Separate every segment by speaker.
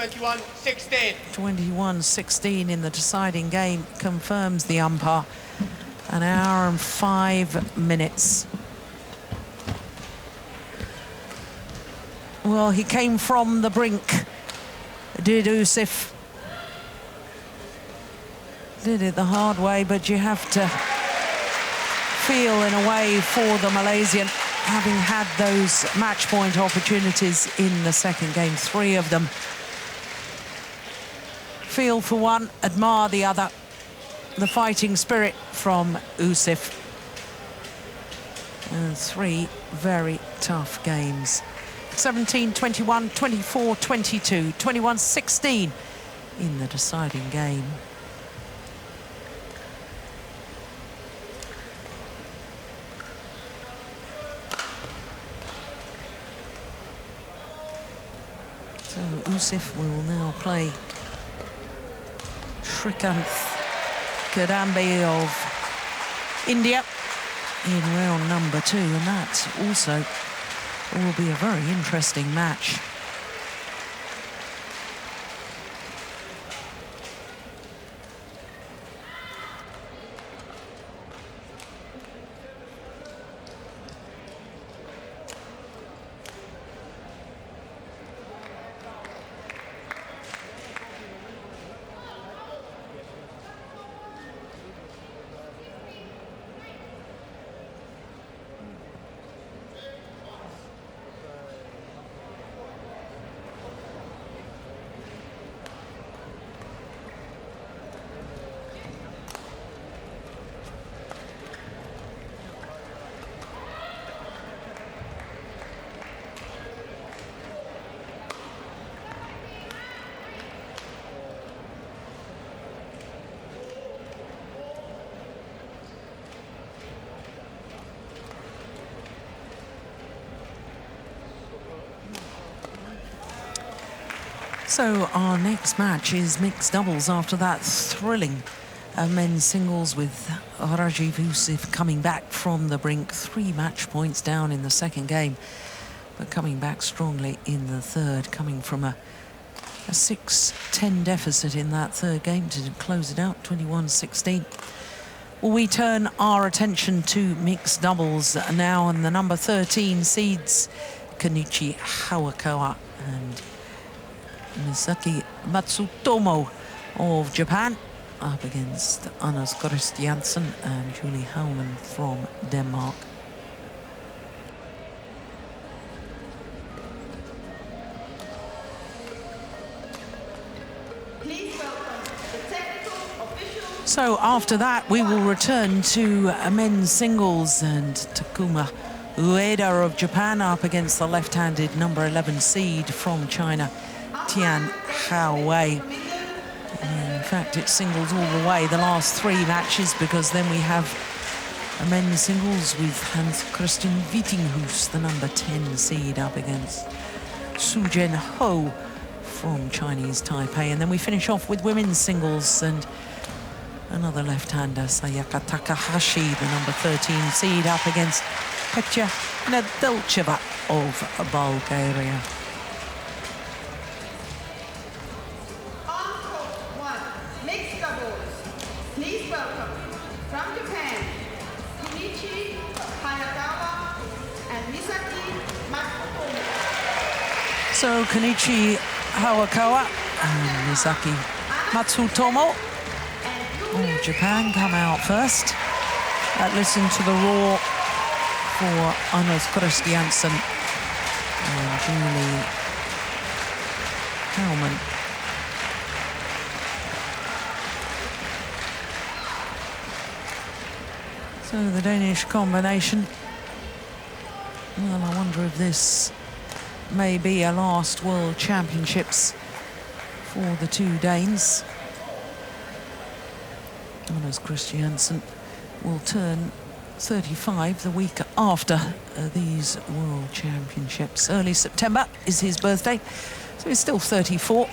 Speaker 1: 21-16.
Speaker 2: 21-16 in the deciding game, confirms the umpire. An hour and 5 minutes. Well, he came from the brink, did Usif. Did it the hard way, but you have to feel in a way for the Malaysian, having had those match point opportunities in the second game, 3 of them. Feel for one, admire the other. The fighting spirit from Usif. And 3 very tough games. 17-21, 24-22, 21-16 in the deciding game. So Usif will now play Srikanth Kadambi of India in round number 2, and that also will be a very interesting match. So our next match is mixed doubles after that thrilling men's singles with Rajiv Usif coming back from the brink. 3 match points down in the second game, but coming back strongly in the third, coming from a 6-10 deficit in that third game to close it out, 21-16. Well, we turn our attention to mixed doubles now, and the number 13 seeds Kenichi Hawakawa and Misaki Matsutomo of Japan up against Anders Christiansen and Julie Hauman from Denmark.
Speaker 3: Please welcome the technical officials.
Speaker 2: So after that, we will return to men's singles, and Takuma Ueda of Japan up against the left-handed number 11 seed from China, Tian Hao-wei. In fact, it's singles all the way, the last 3 matches, because then we have a men's singles with Hans Christian Wittinghus, the number 10 seed, up against Su Jen Ho from Chinese Taipei. And then we finish off with women's singles and another left-hander, Sayaka Takahashi, the number 13 seed, up against Petya Nedelcheva of Bulgaria. So Kenichi Hawakawa and Misaki Matsutomo of Japan come out first. Listen to the roar for Anders Christiansen and Julie Hauman. So the Danish combination. Well, I wonder if this may be a last World Championships for the 2 Danes. Anders Christiansen will turn 35 the week after these World Championships. Early September is his birthday, so he's still 34.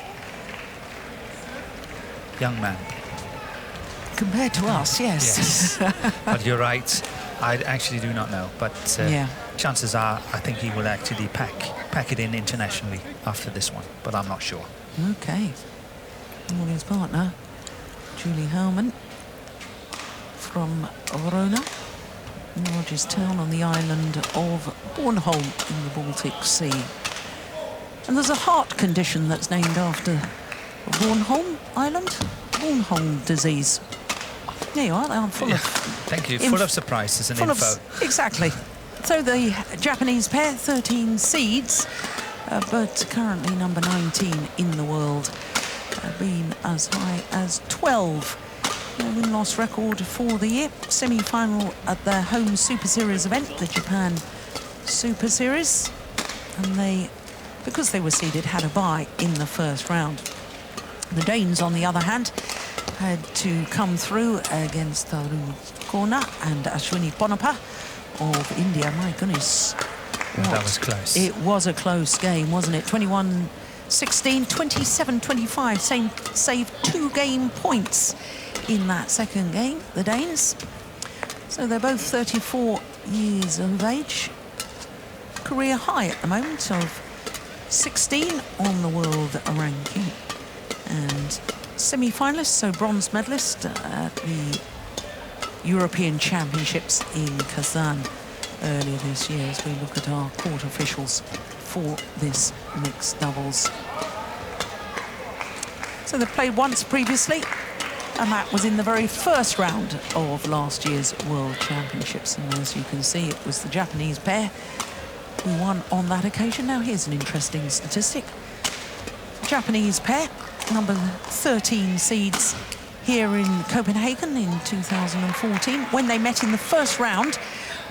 Speaker 4: Young man.
Speaker 2: Compared to us, yes.
Speaker 4: Yes. But you're right, I actually do not know, but
Speaker 2: yeah.
Speaker 4: Chances are I think he will actually pack it in internationally after this one, but I'm not sure.
Speaker 2: Okay. And his partner, Julie Hellman, from Verona, the largest town on the island of Bornholm in the Baltic Sea. And there's a heart condition that's named after Bornholm Island, Bornholm disease. There you are, I'm full of...
Speaker 4: Thank you, full of surprises and info.
Speaker 2: Exactly. So the Japanese pair, 13 seeds, but currently number 19 in the world, been as high as 12. Their win-loss record for the year, semi-final at their home Super Series event, the Japan Super Series, and they, because they were seeded, had a bye in the first round. The Danes, on the other hand, had to come through against Tarun Kona and Ashwini Ponappa of India. My goodness.
Speaker 4: That was close.
Speaker 2: It was a close game, wasn't it? 21-16, 27-25, saved 2 game points in that second game, the Danes. So they're both 34 years of age. Career high at the moment of 16 on the world ranking. And semi-finalists, so bronze medalist at the European Championships in Kazan earlier this year, as we look at our court officials for this mixed doubles. So they've played once previously, and that was in the very first round of last year's World Championships. And as you can see, it was the Japanese pair who won on that occasion. Now here's an interesting statistic. Japanese pair, number 13 seeds here in Copenhagen in 2014. When they met in the first round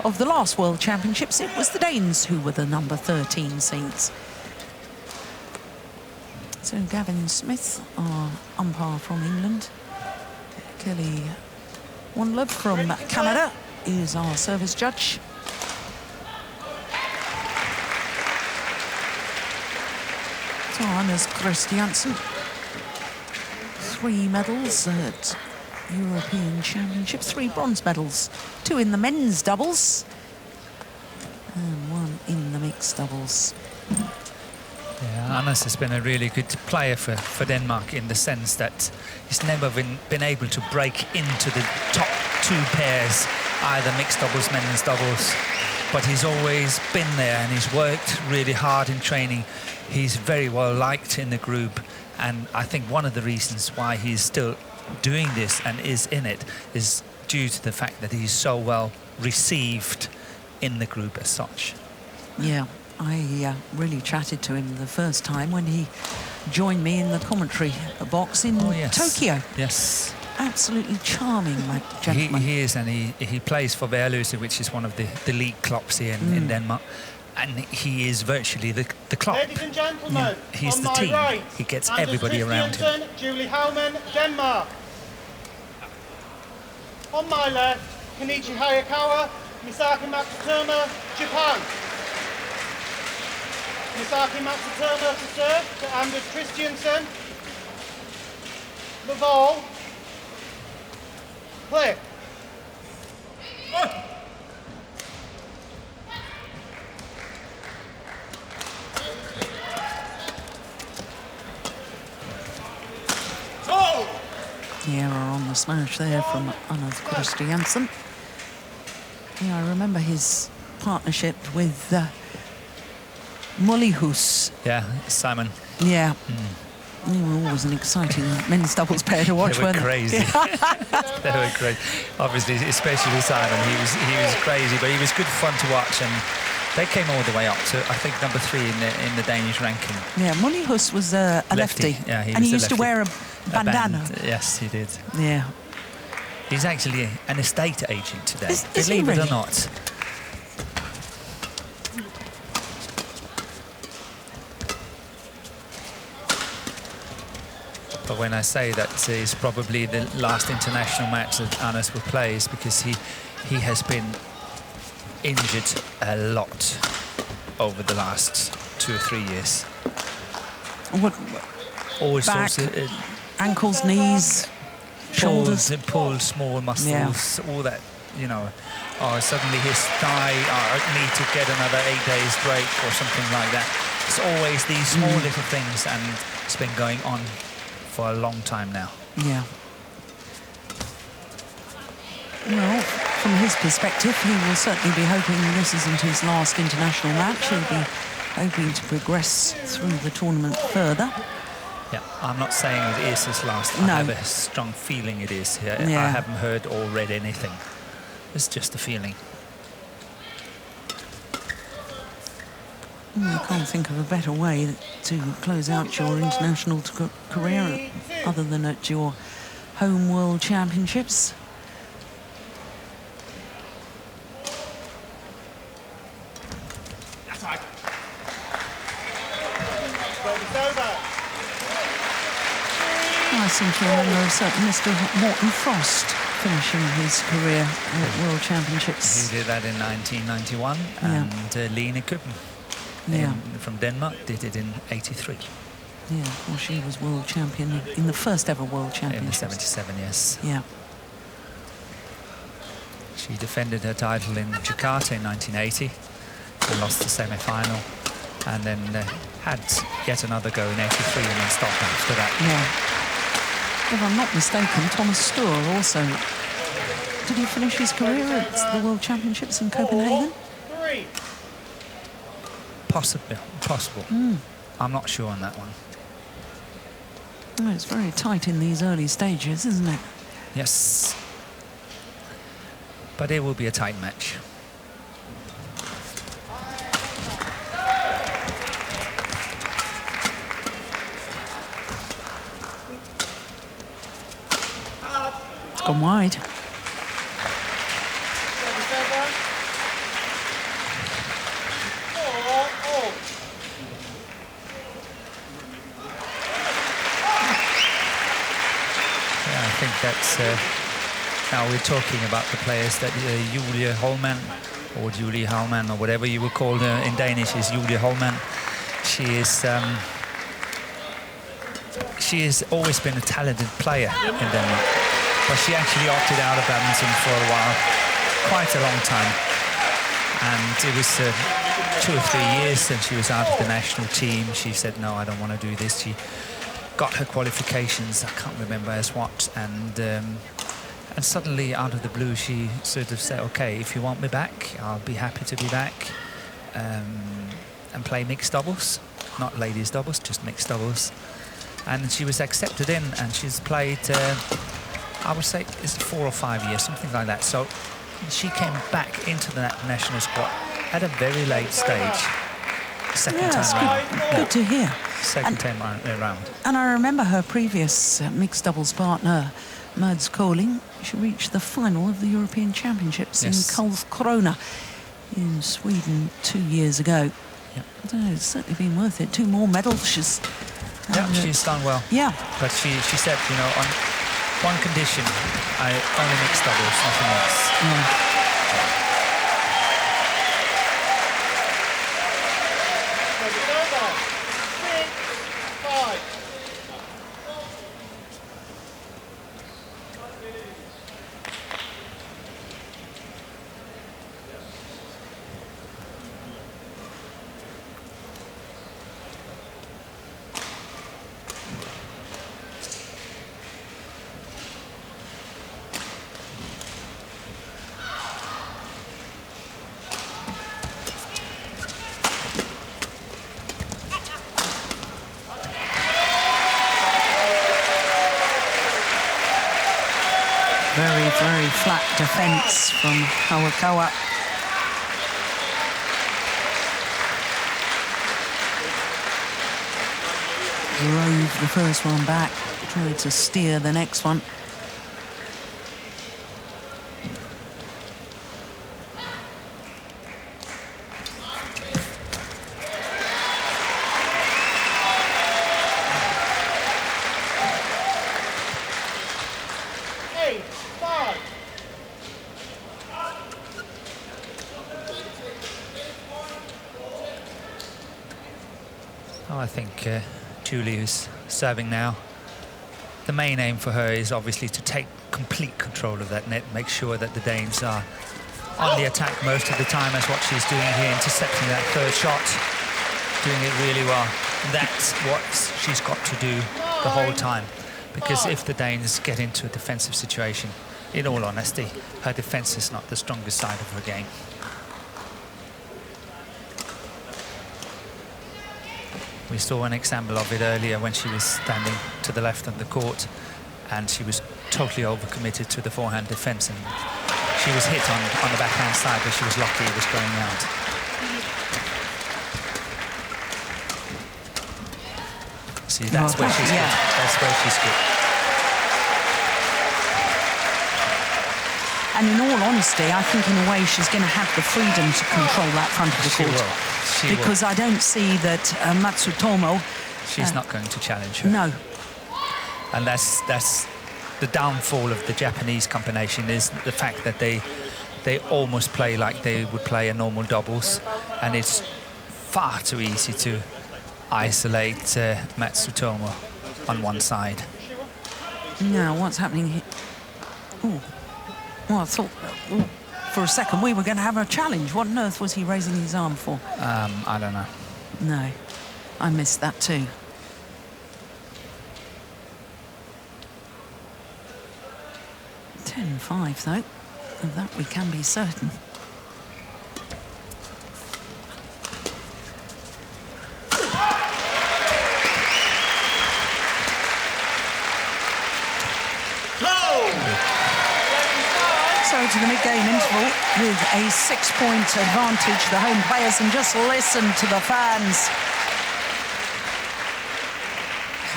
Speaker 2: of the last World Championships, it was the Danes who were the number 13 seeds. So Gavin Smith, our umpire from England. Kelly Wandlove from Canada is our service judge. So Anders Christiansen, 3 medals at European Championships, 3 bronze medals, 2 in the men's doubles and 1 in the mixed doubles.
Speaker 4: Yeah, Anders has been a really good player for Denmark in the sense that he's never been able to break into the top 2 pairs, either mixed doubles, men's doubles, but he's always been there and he's worked really hard in training. He's very well liked in the group, and I think one of the reasons why he's still doing this and is in it is due to the fact that he's so well received in the group as such.
Speaker 2: Yeah. I really chatted to him the first time when he joined me in the commentary box in Tokyo.
Speaker 4: Yes.
Speaker 2: Absolutely charming, my gentleman.
Speaker 4: He is, and he plays for Værløse, which is one of the league clubs here in Denmark. And he is virtually the club.
Speaker 1: Ladies and gentlemen,
Speaker 4: he's
Speaker 1: on
Speaker 4: the
Speaker 1: my
Speaker 4: team.
Speaker 1: right,
Speaker 4: He gets
Speaker 1: Anders
Speaker 4: everybody around him.
Speaker 1: Christiansen, Julie Hellman, Denmark. On my left, Kenichi Hayakawa, Misaki Matsutama, Japan. Misaki Matsutama to serve to Anders Christiansen. The ball. Play.
Speaker 2: The error on the smash there from Anders Christiansen. Yeah, I remember his partnership with Mollihus.
Speaker 4: Yeah, Simon.
Speaker 2: Yeah. They were always an exciting men's doubles pair to watch,
Speaker 4: They were
Speaker 2: weren't
Speaker 4: crazy. They were great. Obviously, especially Simon, he was crazy, but he was good fun to watch, and they came all the way up to, I think, number 3 in the Danish ranking.
Speaker 2: Yeah, Mollihus was a lefty.
Speaker 4: Yeah,
Speaker 2: and he used to wear a bandana.
Speaker 4: Yes, he did.
Speaker 2: Yeah.
Speaker 4: He's actually an estate agent today,
Speaker 2: Is he
Speaker 4: believe it or
Speaker 2: really?
Speaker 4: not. But when I say that it's probably the last international match that Anders will play, is because he has been injured a lot over the last 2 or 3 years.
Speaker 2: What,
Speaker 4: All
Speaker 2: back,
Speaker 4: sorts of
Speaker 2: ankles, knees, shoulders.
Speaker 4: pull small muscles, all that, you know. Or suddenly his thigh need to get another 8 days break or something like that. It's always these small little things, and it's been going on for a long time now.
Speaker 2: Yeah. Well, from his perspective, he will certainly be hoping this isn't his last international match. He'll be hoping to progress through the tournament further.
Speaker 4: Yeah, I'm not saying it is his last.
Speaker 2: No.
Speaker 4: I have a strong feeling it is. I haven't heard or read anything. It's just a feeling.
Speaker 2: I can't think of a better way to close out your international career other than at your home World Championships. I seem to remember a certain Mr. Morton Frost finishing his career at World Championships.
Speaker 4: He did that in 1991, and Line Kuppen from Denmark did it in '83.
Speaker 2: Yeah, well, she was world champion in the first ever World Championships.
Speaker 4: In the '77, yes.
Speaker 2: Yeah.
Speaker 4: She defended her title in Jakarta in 1980 and lost the semi-final, and then had yet another go in '83 and then stopped after that.
Speaker 2: Yeah. If I'm not mistaken, Thomas Stohr also, did he finish his career at the World Championships in Copenhagen?
Speaker 1: 3.
Speaker 4: Possible. I'm not sure on that one.
Speaker 2: Oh, it's very tight in these early stages, isn't it?
Speaker 4: Yes. But it will be a tight match.
Speaker 2: It's gone wide.
Speaker 4: I think that's now we're talking about the players that Julie Holman or Julie Holman or whatever you would call her in Danish is Julie Holman. She has always been a talented player in Denmark, but she actually opted out of badminton for a while, quite a long time, and it was 2 or 3 years since she was out of the national team. She said, no, I don't want to do this. She got her qualifications, I can't remember as what, and suddenly out of the blue she sort of said, okay, if you want me back, I'll be happy to be back and play mixed doubles, not ladies doubles, just mixed doubles. And she was accepted in, and she's played, I would say, it's 4 or 5 years, something like that. So she came back into the national squad at a very late stage, second time round.
Speaker 2: Good to hear.
Speaker 4: Second time round.
Speaker 2: And I remember her previous mixed doubles partner, Mads Koling. She reached the final of the European Championships in Karlskrona in Sweden 2 years ago.
Speaker 4: Yep.
Speaker 2: So it's certainly been worth it. 2 more medals. She's
Speaker 4: done well.
Speaker 2: Yeah.
Speaker 4: But she said, you know, on one condition, I only mixed doubles, nothing else.
Speaker 2: Yeah. Very flat defence from Hawakawa. Drove the first one back, tried to steer the next one.
Speaker 4: I think Julie is serving now. The main aim for her is obviously to take complete control of that net, make sure that the Danes are on the attack most of the time, as what she's doing here, intercepting that third shot to doing it really well. That's what she's got to do the whole time. Because if the Danes get into a defensive situation, in all honesty, her defense is not the strongest side of her game. We saw an example of it earlier when she was standing to the left of the court and she was totally overcommitted to the forehand defense, and she was hit on the backhand side, but she was lucky it was going out. See, that's where she's good. That's where she's good.
Speaker 2: And in all honesty, I think in a way she's going to have the freedom to control that front of the court.
Speaker 4: She
Speaker 2: because
Speaker 4: will.
Speaker 2: I don't see that Matsutomo...
Speaker 4: She's not going to challenge her.
Speaker 2: No.
Speaker 4: And that's the downfall of the Japanese combination, is the fact that they almost play like they would play a normal doubles, and it's far too easy to isolate Matsutomo on one side.
Speaker 2: Now, what's happening here? Ooh. Well, I thought for a second we were going to have a challenge. What on earth was he raising his arm for?
Speaker 4: I don't know.
Speaker 2: No, I missed that too. 10-5 though, of that we can be certain. So to the mid-game interval with a 6-point advantage, the home players, and just listen to the fans.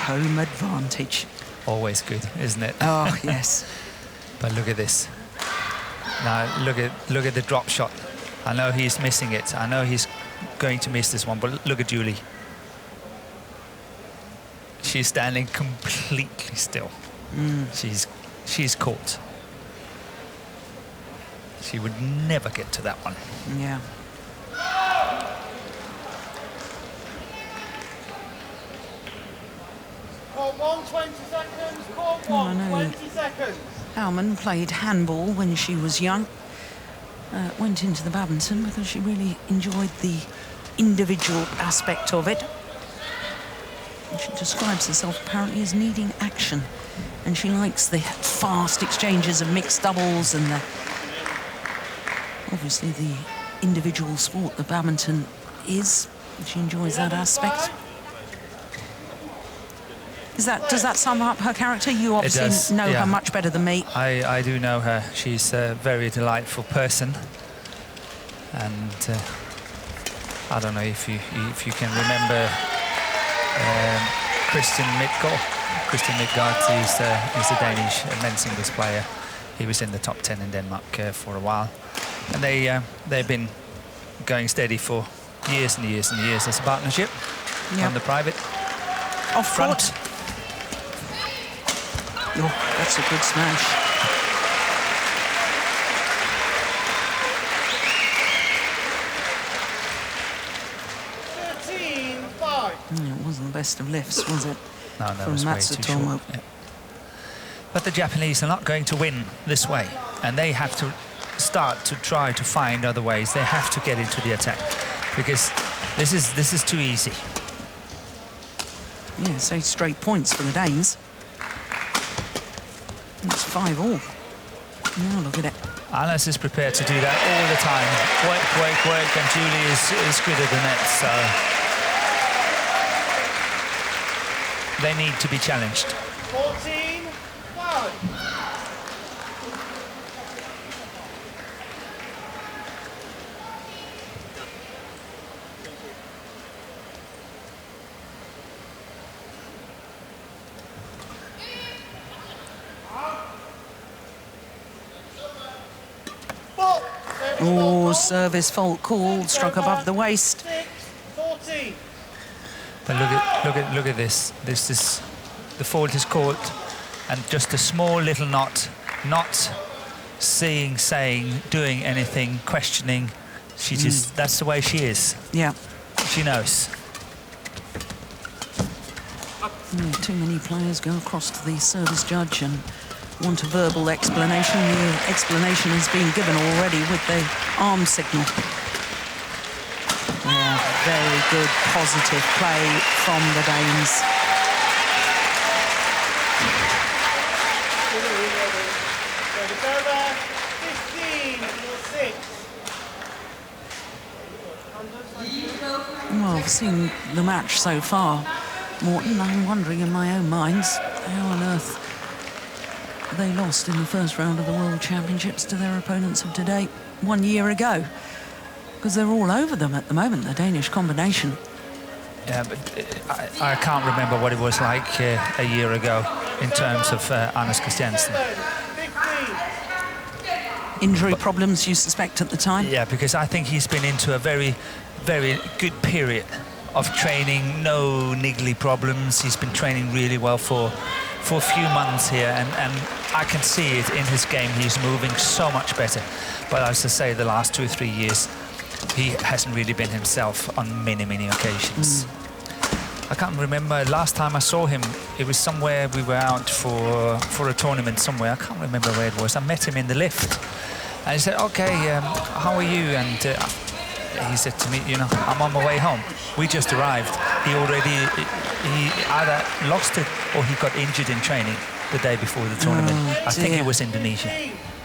Speaker 2: Home advantage.
Speaker 4: Always good, isn't it?
Speaker 2: Oh, yes.
Speaker 4: But look at this. Now look at the drop shot. I know he's missing it. I know he's going to miss this one, but look at Julie. She's standing completely still. She's caught. She would never get to that one.
Speaker 2: Yeah.
Speaker 1: Court 1, 20 seconds. Court 1, 20 seconds.
Speaker 2: Alman played handball when she was young. Went into the badminton because she really enjoyed the individual aspect of it. And she describes herself apparently as needing action. And she likes the fast exchanges of mixed doubles and obviously the individual sport that badminton is. She enjoys that aspect. Does that sum up her character? You obviously know her much better than me.
Speaker 4: I do know her. She's a very delightful person, and I don't know if you can remember Christian Midtgaard. Christian Midtgaard is a Danish men's singles player. He was in the top 10 in Denmark for a while, and they've been going steady for years and years and years as a partnership on the private.
Speaker 2: Off front. Oh, that's a good smash. It wasn't the best of lifts, was it?
Speaker 4: No, that
Speaker 2: from
Speaker 4: was way too short. Yeah. But the Japanese are not going to win this way, and they have to start to try to find other ways. They have to get into the attack, because this is too easy.
Speaker 2: Yeah, so straight points for the Danes. It's 5-all. Now look at it.
Speaker 4: Alice is prepared to do that all the time. Work, and Julie is good at the net, so they need to be challenged.
Speaker 1: 14-5.
Speaker 2: Oh, service fault called, struck above the waist.
Speaker 1: 14.
Speaker 4: But look at this. This is the fault is caught, and just a small little knot, not saying, doing anything, questioning. She just that's the way she is.
Speaker 2: Yeah.
Speaker 4: She knows.
Speaker 2: Too many players go across to the service judge and want a verbal explanation. The explanation has been given already with the arm signal. Yeah. very good, positive play from the Danes.
Speaker 1: Service over. 15-6.
Speaker 2: Well, I've seen the match so far, Morton. I'm wondering in my own mind how on earth they lost in the first round of the World Championships to their opponents of today 1 year ago. Because they're all over them at the moment, the Danish combination.
Speaker 4: Yeah, but I can't remember what it was like a year ago in terms of Anders Christiansen.
Speaker 2: Injury problems, you suspect, at the time?
Speaker 4: Yeah, because I think he's been into a very, very good period of training, no niggly problems. He's been training really well for a few months here, and I can see it in his game. He's moving so much better. But as I say, the last 2 or 3 years, he hasn't really been himself on many, many occasions. I can't remember, last time I saw him, it was somewhere we were out for a tournament somewhere. I can't remember where it was. I met him in the lift. And he said, okay, how are you? And he said to me, you know, I'm on my way home. We just arrived. He either lost it or he got injured in training the day before the tournament.
Speaker 2: Oh,
Speaker 4: I think it was Indonesia.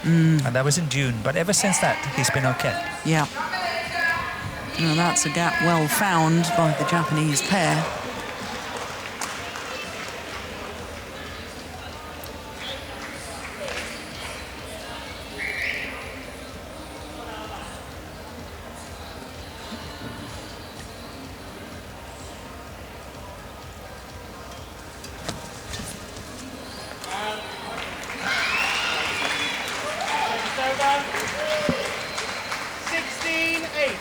Speaker 4: And that was in June. But ever since that, he's been okay.
Speaker 2: Yeah. Well, that's a gap well found by the Japanese pair.
Speaker 1: Over. 16-8.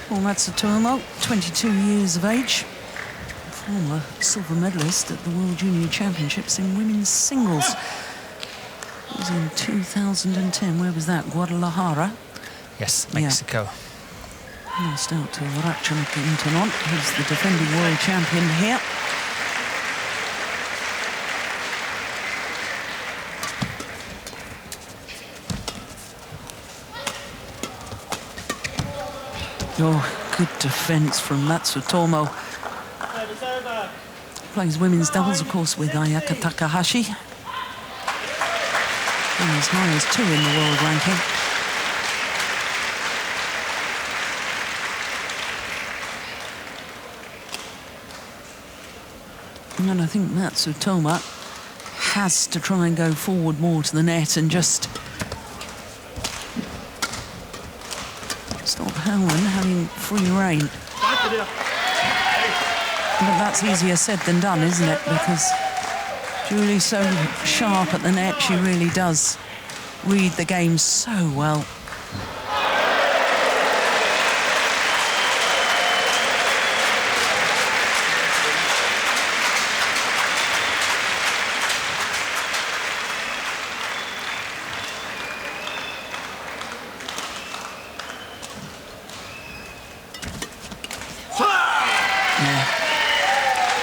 Speaker 2: Well, Matsutomo, 22 years of age, former silver medalist at the World Junior Championships in women's singles. It was in 2010. Where was that? Guadalajara.
Speaker 4: Yes, Mexico.
Speaker 2: Lost out to Ratchanok, who's the defending world champion here. Oh, good defence from Matsutomo.
Speaker 1: Service over.
Speaker 2: Plays women's doubles, of course, with Ayaka Takahashi. And as high as 2 in the world ranking. And I think Matsutomo has to try and go forward more to the net and just stop Howland having free rein. But that's easier said than done, isn't it? Because Julie's so sharp at the net, she really does read the game so well.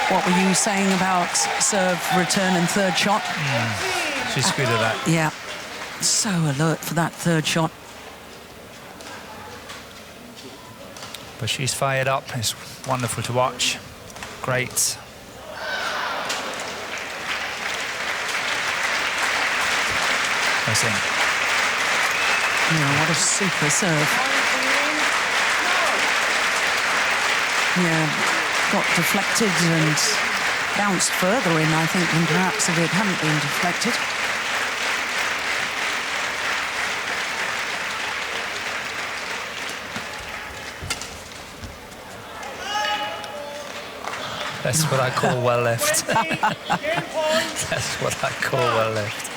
Speaker 2: What were you saying about serve, return and third shot?
Speaker 4: She's good at that.
Speaker 2: Yeah, so alert for that third shot.
Speaker 4: But she's fired up. It's wonderful to watch. Great. Missing.
Speaker 2: Yeah, what a super serve. Yeah. Got deflected and bounced further in, I think, than perhaps if it hadn't been deflected.
Speaker 4: That's what I call well left. That's what I call well left.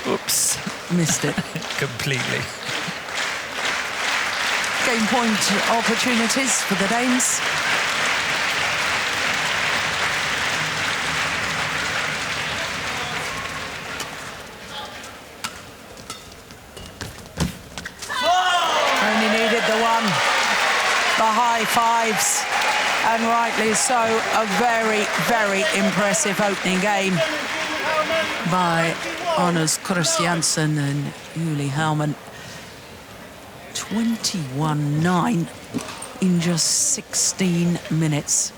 Speaker 4: Oops.
Speaker 2: Missed it.
Speaker 4: Completely.
Speaker 2: Game point opportunities for the Danes. fives, and rightly so. A very, very impressive opening game by Anders Christiansen and Uli Hauman. 21-9 in just 16 minutes.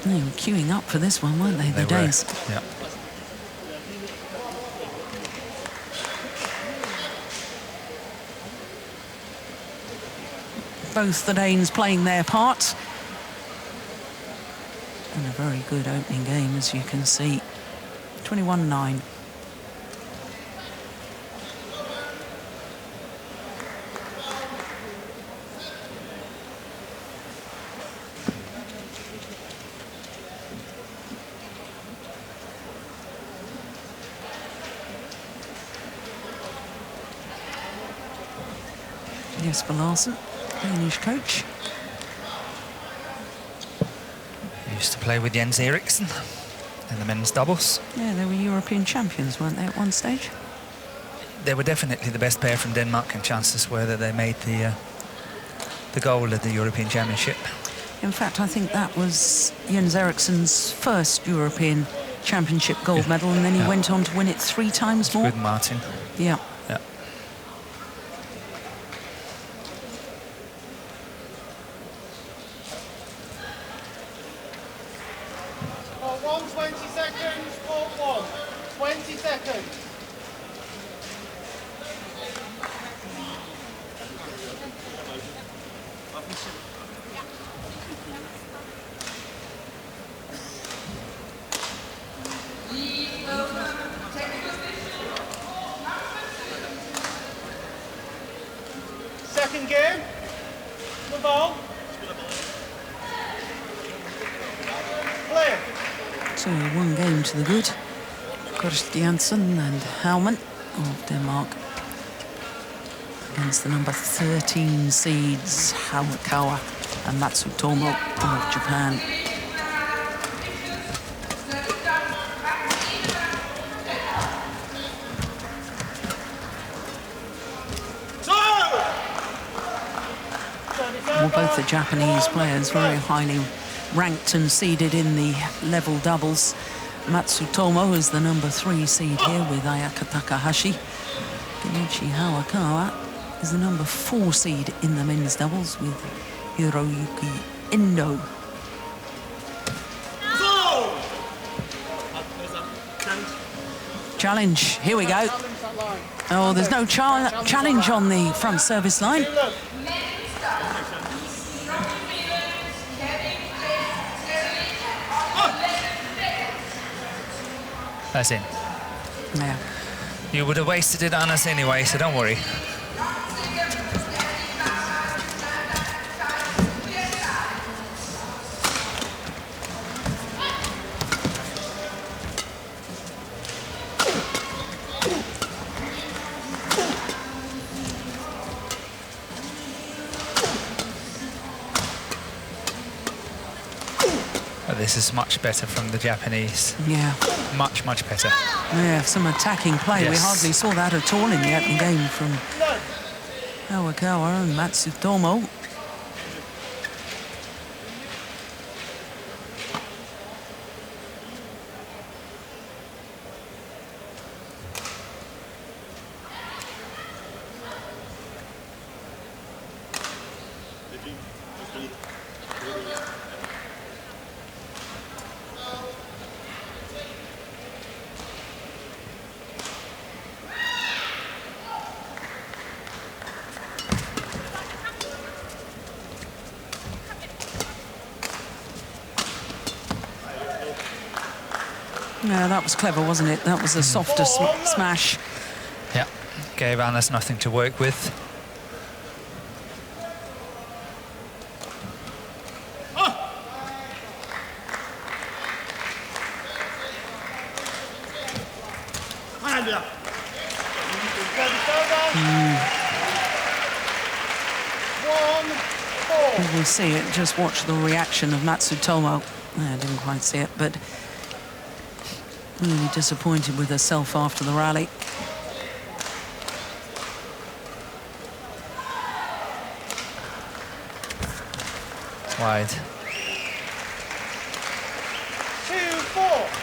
Speaker 2: They were queuing up for this one, weren't they, the Danes?
Speaker 4: Yeah.
Speaker 2: Both the Danes playing their part. And a very good opening game, as you can see. 21-9. Jesper Larsen, Danish coach.
Speaker 4: Used to play with Jens Eriksen in the men's doubles.
Speaker 2: Yeah, they were European champions, weren't they, at one stage?
Speaker 4: They were definitely the best pair from Denmark, and chances were that they made the goal at the European Championship.
Speaker 2: In fact, I think that was Jens Eriksen's first European Championship gold medal, and then he went on to win it 3 times more.
Speaker 4: With Martin.
Speaker 2: Yeah.
Speaker 4: Yeah.
Speaker 1: Court 1, 20 seconds. Court 1, 20 seconds. Second game. The ball. Play.
Speaker 2: So 1 game to the good. Christiansen and Hauman of Denmark against the number 13 seeds Hayakawa and Matsutomo of Japan. Well, both the Japanese players very highly ranked and seeded in the level doubles. Matsutomo is the number 3 seed here with Ayaka Takahashi. Kenichi Hayakawa is the number 4 seed in the men's doubles with Hiroyuki Endo. Challenge, here we go. Oh, there's no challenge on the front service line.
Speaker 4: That's in.
Speaker 2: Yeah.
Speaker 4: You would have wasted it on us anyway, so don't worry. This is much better from the Japanese.
Speaker 2: Yeah.
Speaker 4: Much, much better.
Speaker 2: Yeah, some attacking play.
Speaker 4: Yes.
Speaker 2: We hardly saw that at all in the opening game from Hayakawa and Matsutomo. Yeah, that was clever, wasn't it? That was a softer smash.
Speaker 4: Yeah, gave Anders nothing to work with.
Speaker 2: We'll see it. Just watch the reaction of Matsutomo. I didn't quite see it, but really disappointed with herself after the rally.
Speaker 4: wide.
Speaker 1: 2-4.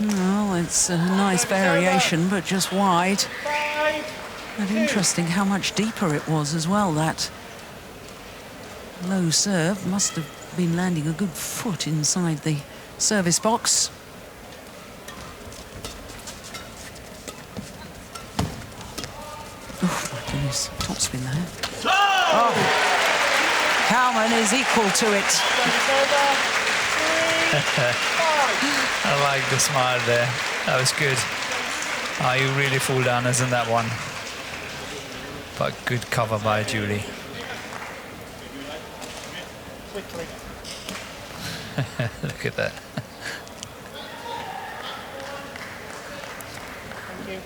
Speaker 2: Well, it's a nice variation, but just wide.
Speaker 1: 5-2.
Speaker 2: And interesting how much deeper it was as well. That low serve must have been landing a good foot inside the service box. Oh my goodness, topspin there. Oh, Cowman is equal to it.
Speaker 4: I like the smile there. That was good. Oh, you really fall down, isn't that one? But good cover by Julie.
Speaker 1: Quickly.
Speaker 4: Look at that.
Speaker 1: Thank you.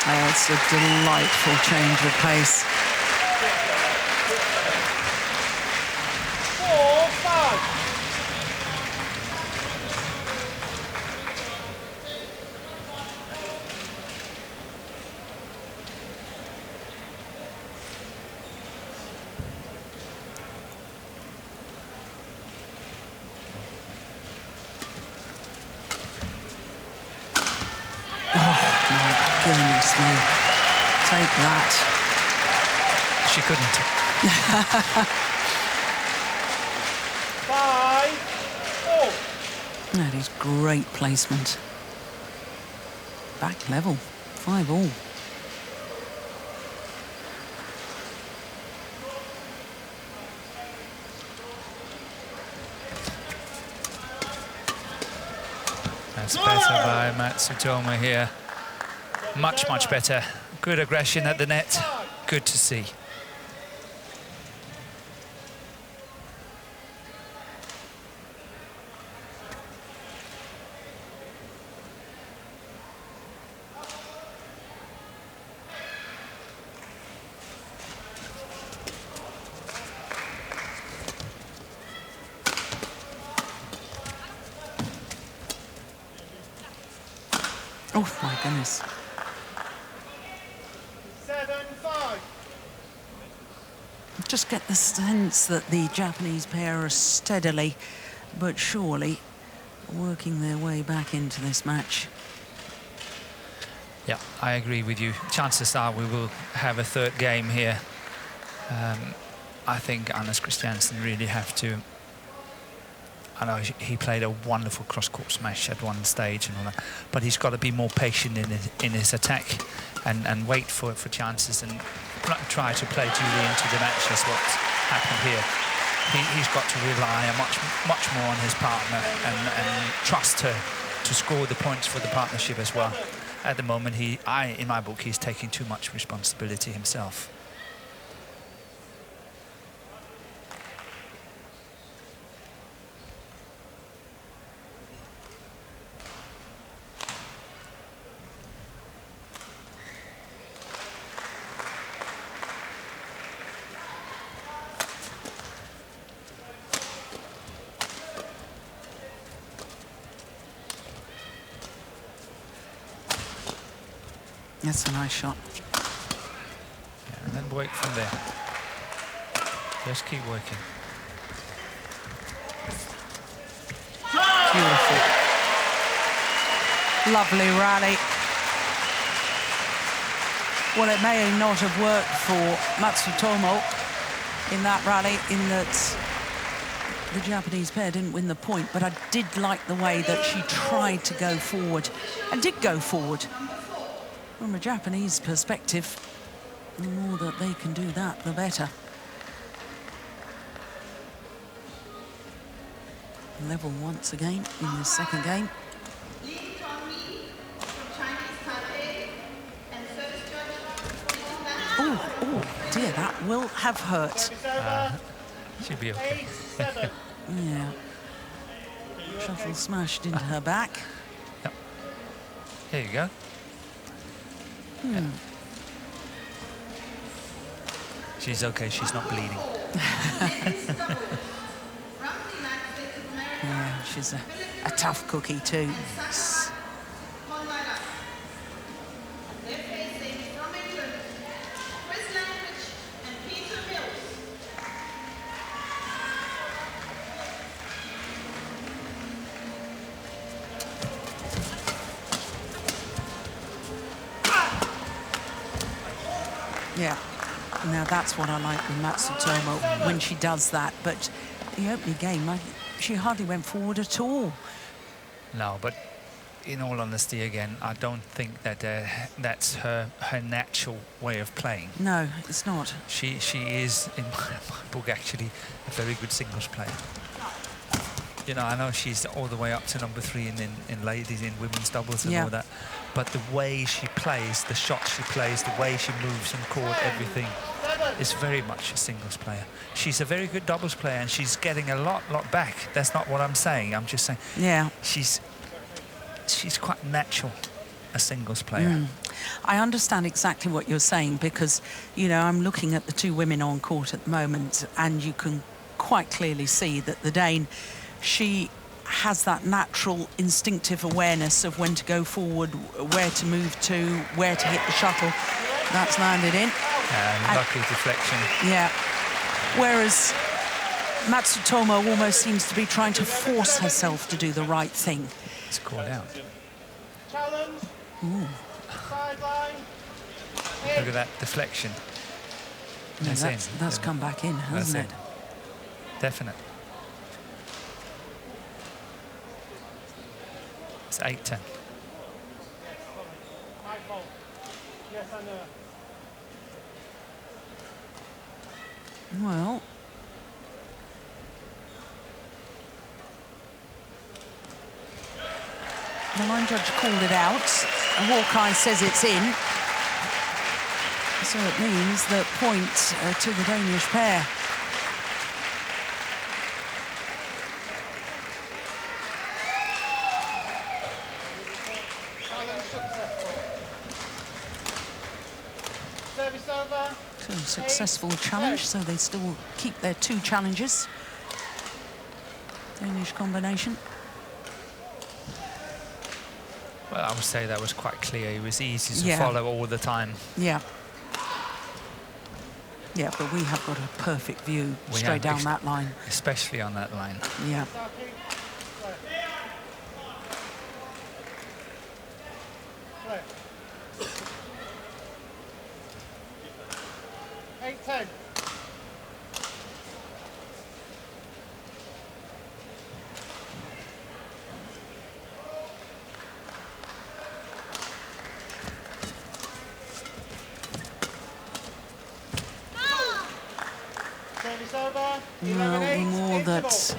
Speaker 2: Oh, it's a delightful change of pace.
Speaker 1: 4-5.
Speaker 2: Goodness me. Take that.
Speaker 4: She couldn't.
Speaker 1: 5-4.
Speaker 2: That is great placement. Back level, 5-all.
Speaker 4: That's better by Matsutoma here. Much, much better. Good aggression at the net. Good to see.
Speaker 2: Oh my goodness.
Speaker 1: 7-5.
Speaker 2: Just get the sense that the Japanese pair are steadily but surely working their way back into this match.
Speaker 4: Yeah, I agree with you. Chances are we will have a third game here. I think Anders Christiansen really have to... I know he played a wonderful cross-court smash at one stage and all that, but he's got to be more patient in his attack and wait for chances and try to play Julie into the match. Is what's happened here. He's got to rely much more on his partner and trust her to score the points for the partnership as well. At the moment, in my book, he's taking too much responsibility himself.
Speaker 2: That's a nice shot.
Speaker 4: Yeah, and then work from there. Just keep working.
Speaker 2: Beautiful. Lovely rally. Well, it may not have worked for Matsutomo in that rally, in that the Japanese pair didn't win the point, but I did like the way that she tried to go forward and did go forward. From a Japanese perspective, the more that they can do that, the better. Level once again in the second game. Oh, dear, that will have hurt.
Speaker 1: Service over.
Speaker 4: She'll be okay.
Speaker 1: 8-7.
Speaker 2: Yeah. Shuttle smashed into her back.
Speaker 4: Yep. Here you go. Yeah. She's okay, she's not bleeding.
Speaker 2: Yeah, she's a tough cookie too.
Speaker 3: They're facing from England, Chris Langridge and Peter Mills.
Speaker 2: Yeah. Now that's what I like with Matsutomo, when she does that. But the opening game, she hardly went forward at all.
Speaker 4: No, but in all honesty, again, I don't think that that's her natural way of playing.
Speaker 2: No, it's not.
Speaker 4: She is, in my book, actually a very good singles player. You know, I know she's all the way up to number 3 in ladies, in women's doubles and all that. But the way she plays, the shots she plays, the way she moves in court, everything is very much a singles player. She's a very good doubles player, and she's getting a lot back. That's not what I'm saying. I'm just saying,
Speaker 2: Yeah.
Speaker 4: she's quite natural, a singles player.
Speaker 2: I understand exactly what you're saying, because, you know, I'm looking at the two women on court at the moment, and you can quite clearly see that the Dane, she has that natural instinctive awareness of when to go forward, where to move to, where to hit the shuttle. That's landed in.
Speaker 4: And lucky deflection.
Speaker 2: Yeah. Whereas Matsutomo almost seems to be trying to force herself to do the right thing.
Speaker 4: It's called out.
Speaker 1: Challenge. Sideline.
Speaker 4: Look at that deflection.
Speaker 2: No,
Speaker 4: That's in.
Speaker 2: that's come back in, hasn't it?
Speaker 4: Definite. It's 8-10.
Speaker 1: My fault. Yes, I know.
Speaker 2: Well, the line judge called it out. Hawkeye says it's in. So it means that point to the Danish pair.
Speaker 1: Service over.
Speaker 2: So successful challenge, so they still keep their 2 challenges. Danish combination.
Speaker 4: Well, I would say that was quite clear. It was easy to
Speaker 2: Yeah.
Speaker 4: follow all the time.
Speaker 2: Yeah. Yeah, but we have got a perfect view
Speaker 4: We
Speaker 2: straight
Speaker 4: have
Speaker 2: down that line.
Speaker 4: Especially on that line.
Speaker 2: Yeah.
Speaker 1: Play. 8-10. Service over.
Speaker 2: Well, the
Speaker 1: 11-8.
Speaker 2: more
Speaker 1: Interval.
Speaker 2: that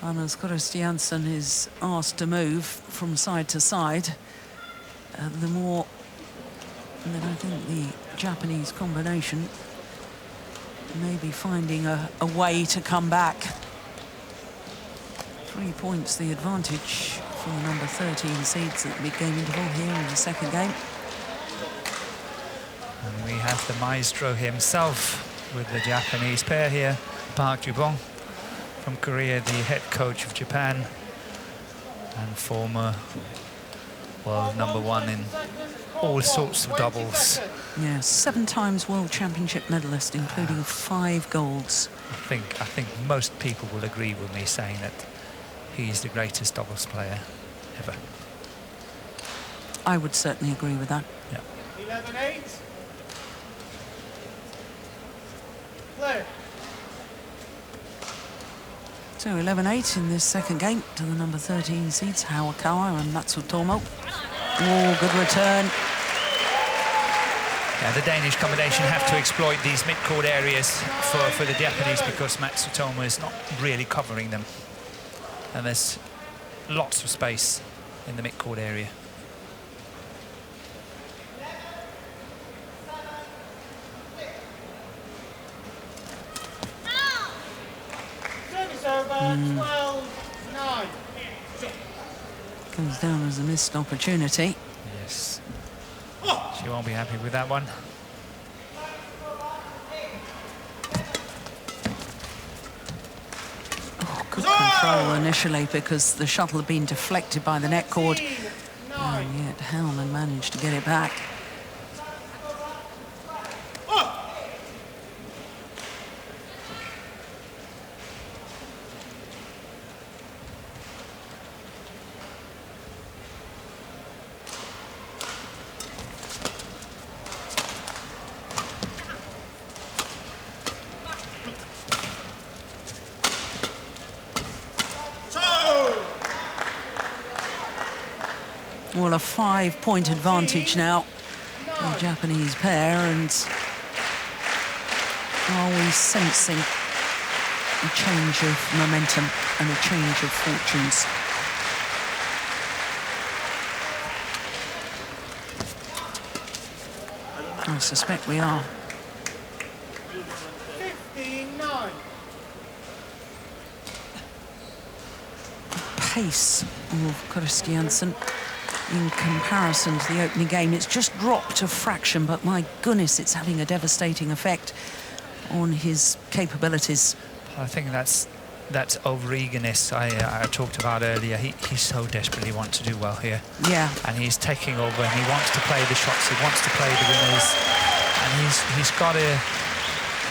Speaker 2: Anders Christiansen is asked to move from side to side, the more that I think the Japanese combination may be finding a way to come back. 3 points the advantage for the number 13 seeds at the mid-game interval here in the second game.
Speaker 4: And we have the maestro himself with the Japanese pair here, Park Jubong from Korea, the head coach of Japan and former world number 1 in all sorts of doubles.
Speaker 2: Yeah, 7 times World Championship medalist, including 5 golds.
Speaker 4: I think most people will agree with me saying that he's the greatest doubles player ever.
Speaker 2: I would certainly agree with that.
Speaker 4: Yeah.
Speaker 1: 11-8. Play.
Speaker 2: So 11-8 in this second game to the number 13 seeds, Hawakawa and Matsutomo. Oh, good return.
Speaker 4: Yeah, the Danish combination have to exploit these mid-court areas for the Japanese, because Matsutomo is not really covering them. And there's lots of space in the mid-court area.
Speaker 1: 12-9.
Speaker 2: Goes down as a missed opportunity.
Speaker 4: Yes. She won't be happy with that one.
Speaker 2: Good control initially because the shuttle had been deflected by the net cord.
Speaker 1: 9.
Speaker 2: And yet Hellman managed to get it back. Well, a 5-point advantage now, the Japanese pair, and are we sensing a change of momentum and a change of fortunes? I suspect we are.
Speaker 1: 15-9.
Speaker 2: Pace of Christiansen in comparison to the opening game, it's just dropped a fraction, but my goodness, it's having a devastating effect on his capabilities.
Speaker 4: I think that's over-eagerness I talked about earlier. He so desperately wants to do well here.
Speaker 2: Yeah.
Speaker 4: And he's taking over and he wants to play the shots, he wants to play the winners. And he's got to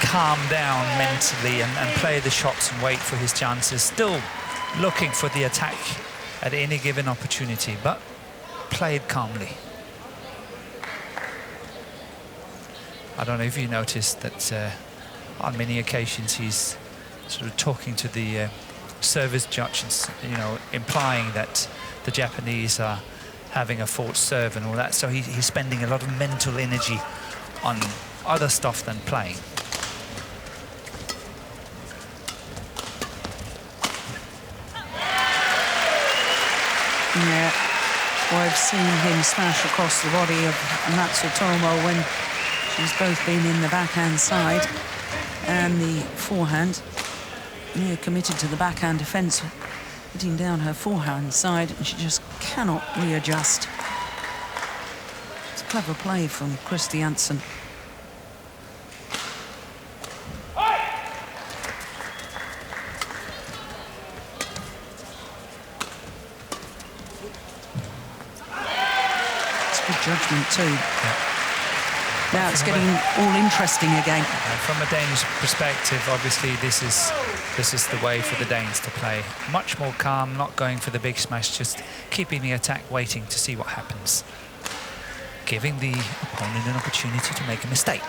Speaker 4: calm down mentally and play the shots and wait for his chances. Still looking for the attack at any given opportunity, but played calmly. I don't know if you noticed that on many occasions he's sort of talking to the service judge, and, you know, implying that the Japanese are having a forced serve and all that. So he's spending a lot of mental energy on other stuff than playing.
Speaker 2: Yeah. Well, I've seen him smash across the body of Matsutomo when she's both been in the backhand side and the forehand. Yeah, committed to the backhand defence, hitting down her forehand side, and she just cannot readjust. It's clever play from Christiansen. Judgment too.
Speaker 4: Yeah.
Speaker 2: Now it's getting all interesting again.
Speaker 4: From a Danish perspective, obviously this is the way for the Danes to play. Much more calm, not going for the big smash, just keeping the attack, waiting to see what happens. Giving the opponent an opportunity to make a mistake.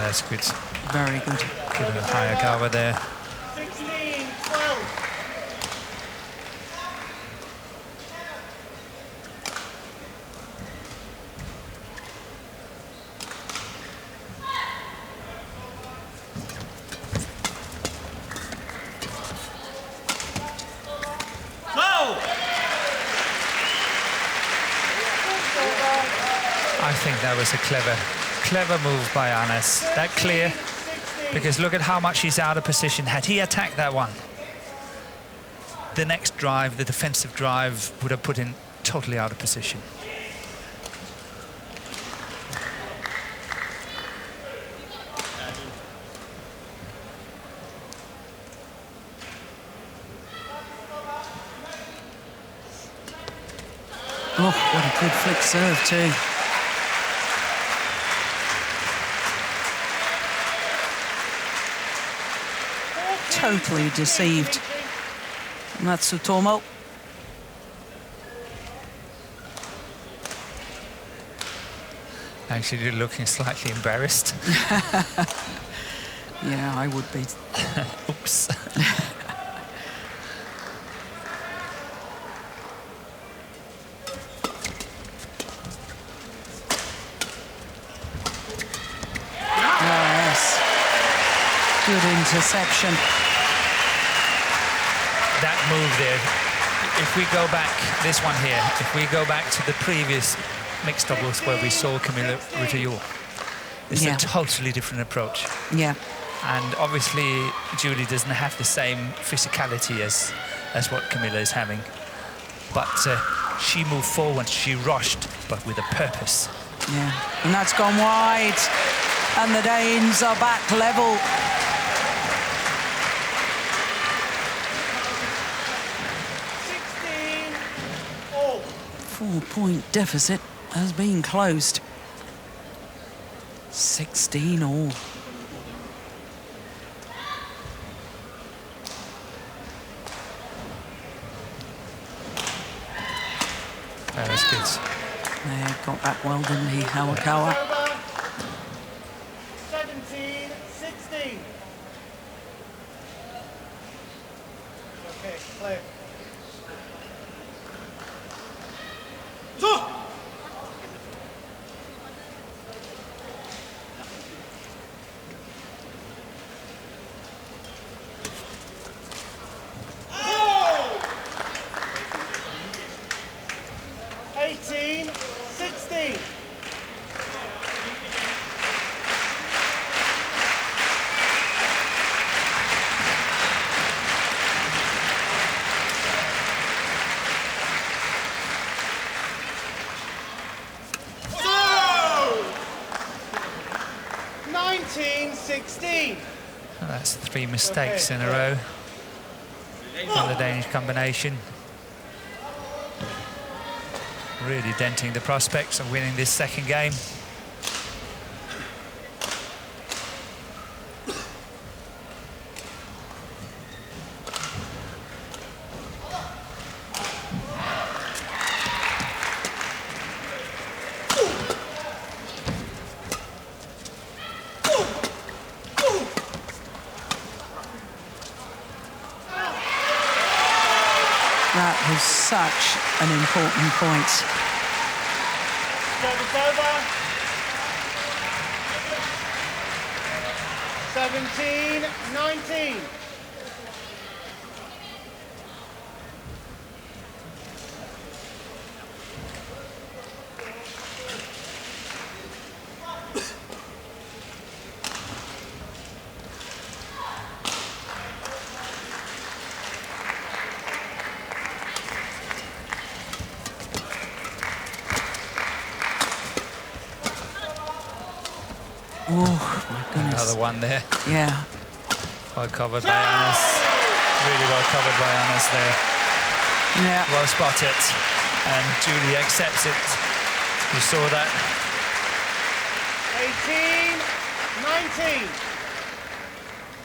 Speaker 4: That's good.
Speaker 2: Very good.
Speaker 4: Give it a higher cover there.
Speaker 1: 16-12.
Speaker 4: I think that was a clever move by Anas. That clear, because look at how much he's out of position. Had he attacked that one, the next drive, the defensive drive, would have put him totally out of position.
Speaker 2: Oh, what a good flick serve too. Totally deceived Matsutomo.
Speaker 4: Actually looking slightly embarrassed.
Speaker 2: Yeah, I would be.
Speaker 4: Oops.
Speaker 2: Yes. Good interception.
Speaker 4: That move there if we go back, this one here, if we go back to the previous mixed doubles where we saw Camilla Rutayor, it's a totally different approach.
Speaker 2: Yeah.
Speaker 4: And obviously, Julie doesn't have the same physicality as what Camilla is having. But she moved forward, she rushed, but with a purpose.
Speaker 2: Yeah, and that's gone wide. And the Danes are back level. 4-point deficit has been closed. 16 all.
Speaker 4: That's good.
Speaker 2: They got back well, didn't he, Hawakawa?
Speaker 1: 17-16. Okay, play. Zo! Oh! 18-16.
Speaker 4: Well, that's 3 mistakes in a row from the Danish combination. Really denting the prospects of winning this second game.
Speaker 2: That was such an important point.
Speaker 1: Service over. 17-19.
Speaker 2: Oh, my goodness.
Speaker 4: Another one there.
Speaker 2: Yeah.
Speaker 4: Well covered by Anas. Really well covered by Anas there.
Speaker 2: Yeah.
Speaker 4: Well spotted. And Julie accepts it. You saw that.
Speaker 1: 18-19.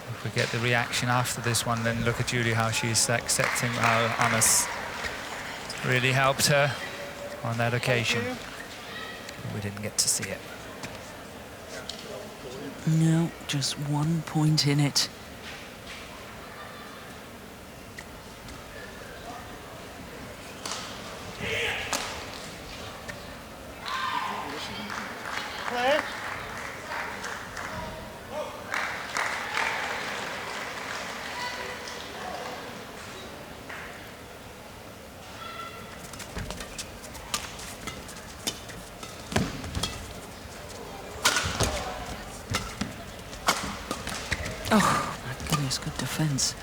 Speaker 4: If we get the reaction after this one, then look at Julie, how she's accepting how Anas really helped her on that occasion. We didn't get to see it.
Speaker 2: No, just 1 point in it.
Speaker 1: Clear.
Speaker 2: Oh, my goodness, good defense.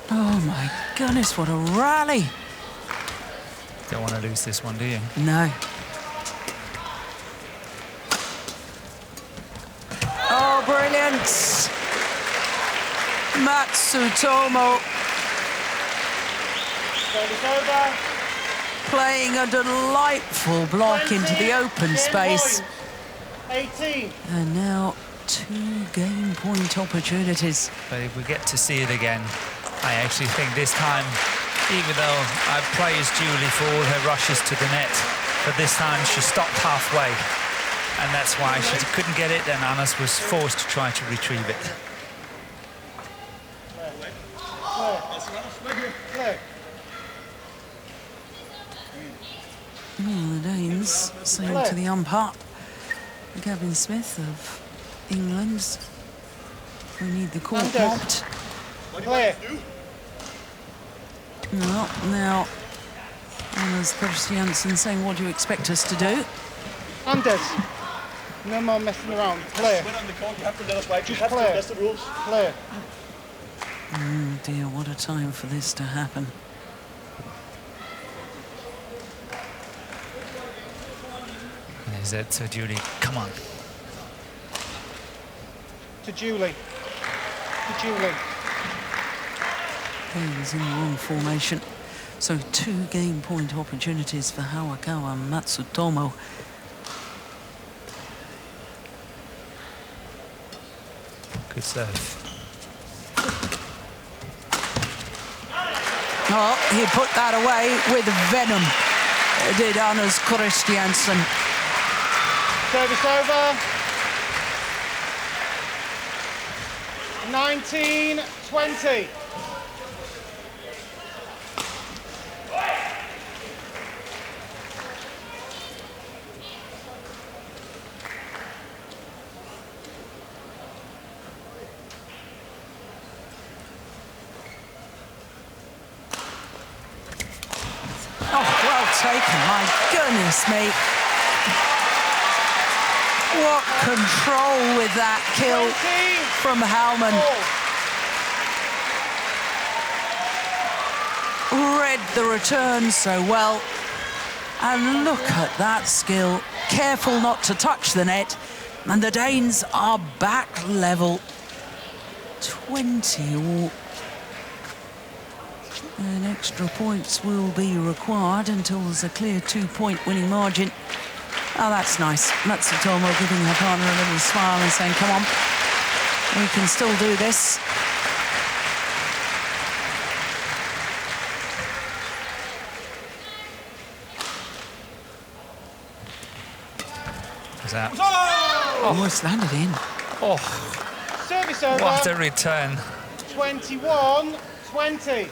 Speaker 2: Oh, my goodness, what a rally.
Speaker 4: Don't want to lose this one, do you?
Speaker 2: No. Oh, brilliant. Matsutomo
Speaker 1: Service over.
Speaker 2: playing a delightful block into the open
Speaker 1: 10
Speaker 2: space.
Speaker 1: points. 18.
Speaker 2: And now 2 game point opportunities.
Speaker 4: But if we get to see it again, I actually think this time, even though I praised Julie for all her rushes to the net, but this time she stopped halfway. And that's why she couldn't get it, and Anas was forced to try to retrieve it.
Speaker 1: Clear.
Speaker 2: The Danes saying to the umpire, Gavin Smith of England, we need the court mopped.
Speaker 1: Clear.
Speaker 2: Well, now, Anders Christiansen saying, what do you expect us to do?
Speaker 1: Anders. No more messing around. Clear. Just clear. That's the rules. Clear.
Speaker 2: Oh dear, what a time for this to happen.
Speaker 4: Is it to Julie? Come on.
Speaker 1: To Julie. To Julie.
Speaker 2: Danes in the wrong formation. So 2 game point opportunities for Hayakawa and Matsutomo.
Speaker 4: Good serve.
Speaker 2: Oh, he put that away with venom, did Anders Christiansen.
Speaker 1: Service over. 19-20.
Speaker 2: Oh, well taken, my goodness me. What control with that kill from Howman. Read the return so well. And look at that skill. Careful not to touch the net. And the Danes are back level. 20 all. And extra points will be required until there's a clear 2-point winning margin. Oh, that's nice. Matsutomo giving her partner a little smile and saying, come on, we can still do this.
Speaker 4: Is that?
Speaker 2: Oh, it's landed in.
Speaker 4: Oh,
Speaker 1: Service over.
Speaker 4: what a return.
Speaker 1: 21-20.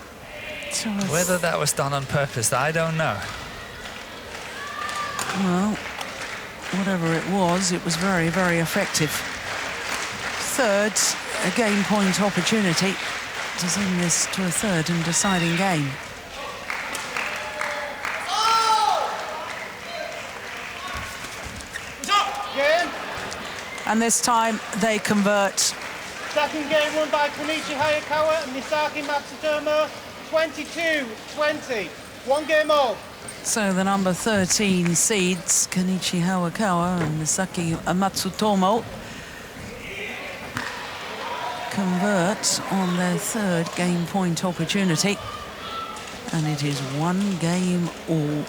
Speaker 2: So
Speaker 4: Whether that was done on purpose, I don't know.
Speaker 2: well, whatever it was very, very effective. Third, a game point opportunity to send this to a third and deciding game.
Speaker 1: Game.
Speaker 2: And this time they convert.
Speaker 1: Second game won by Kenichi Hayakawa and Misaki Matsutomo. 22-20. 1 game all.
Speaker 2: So the number 13 seeds, Kenichi Hayakawa and Misaki Matsutomo, convert on their third game point opportunity. And it is 1 game all.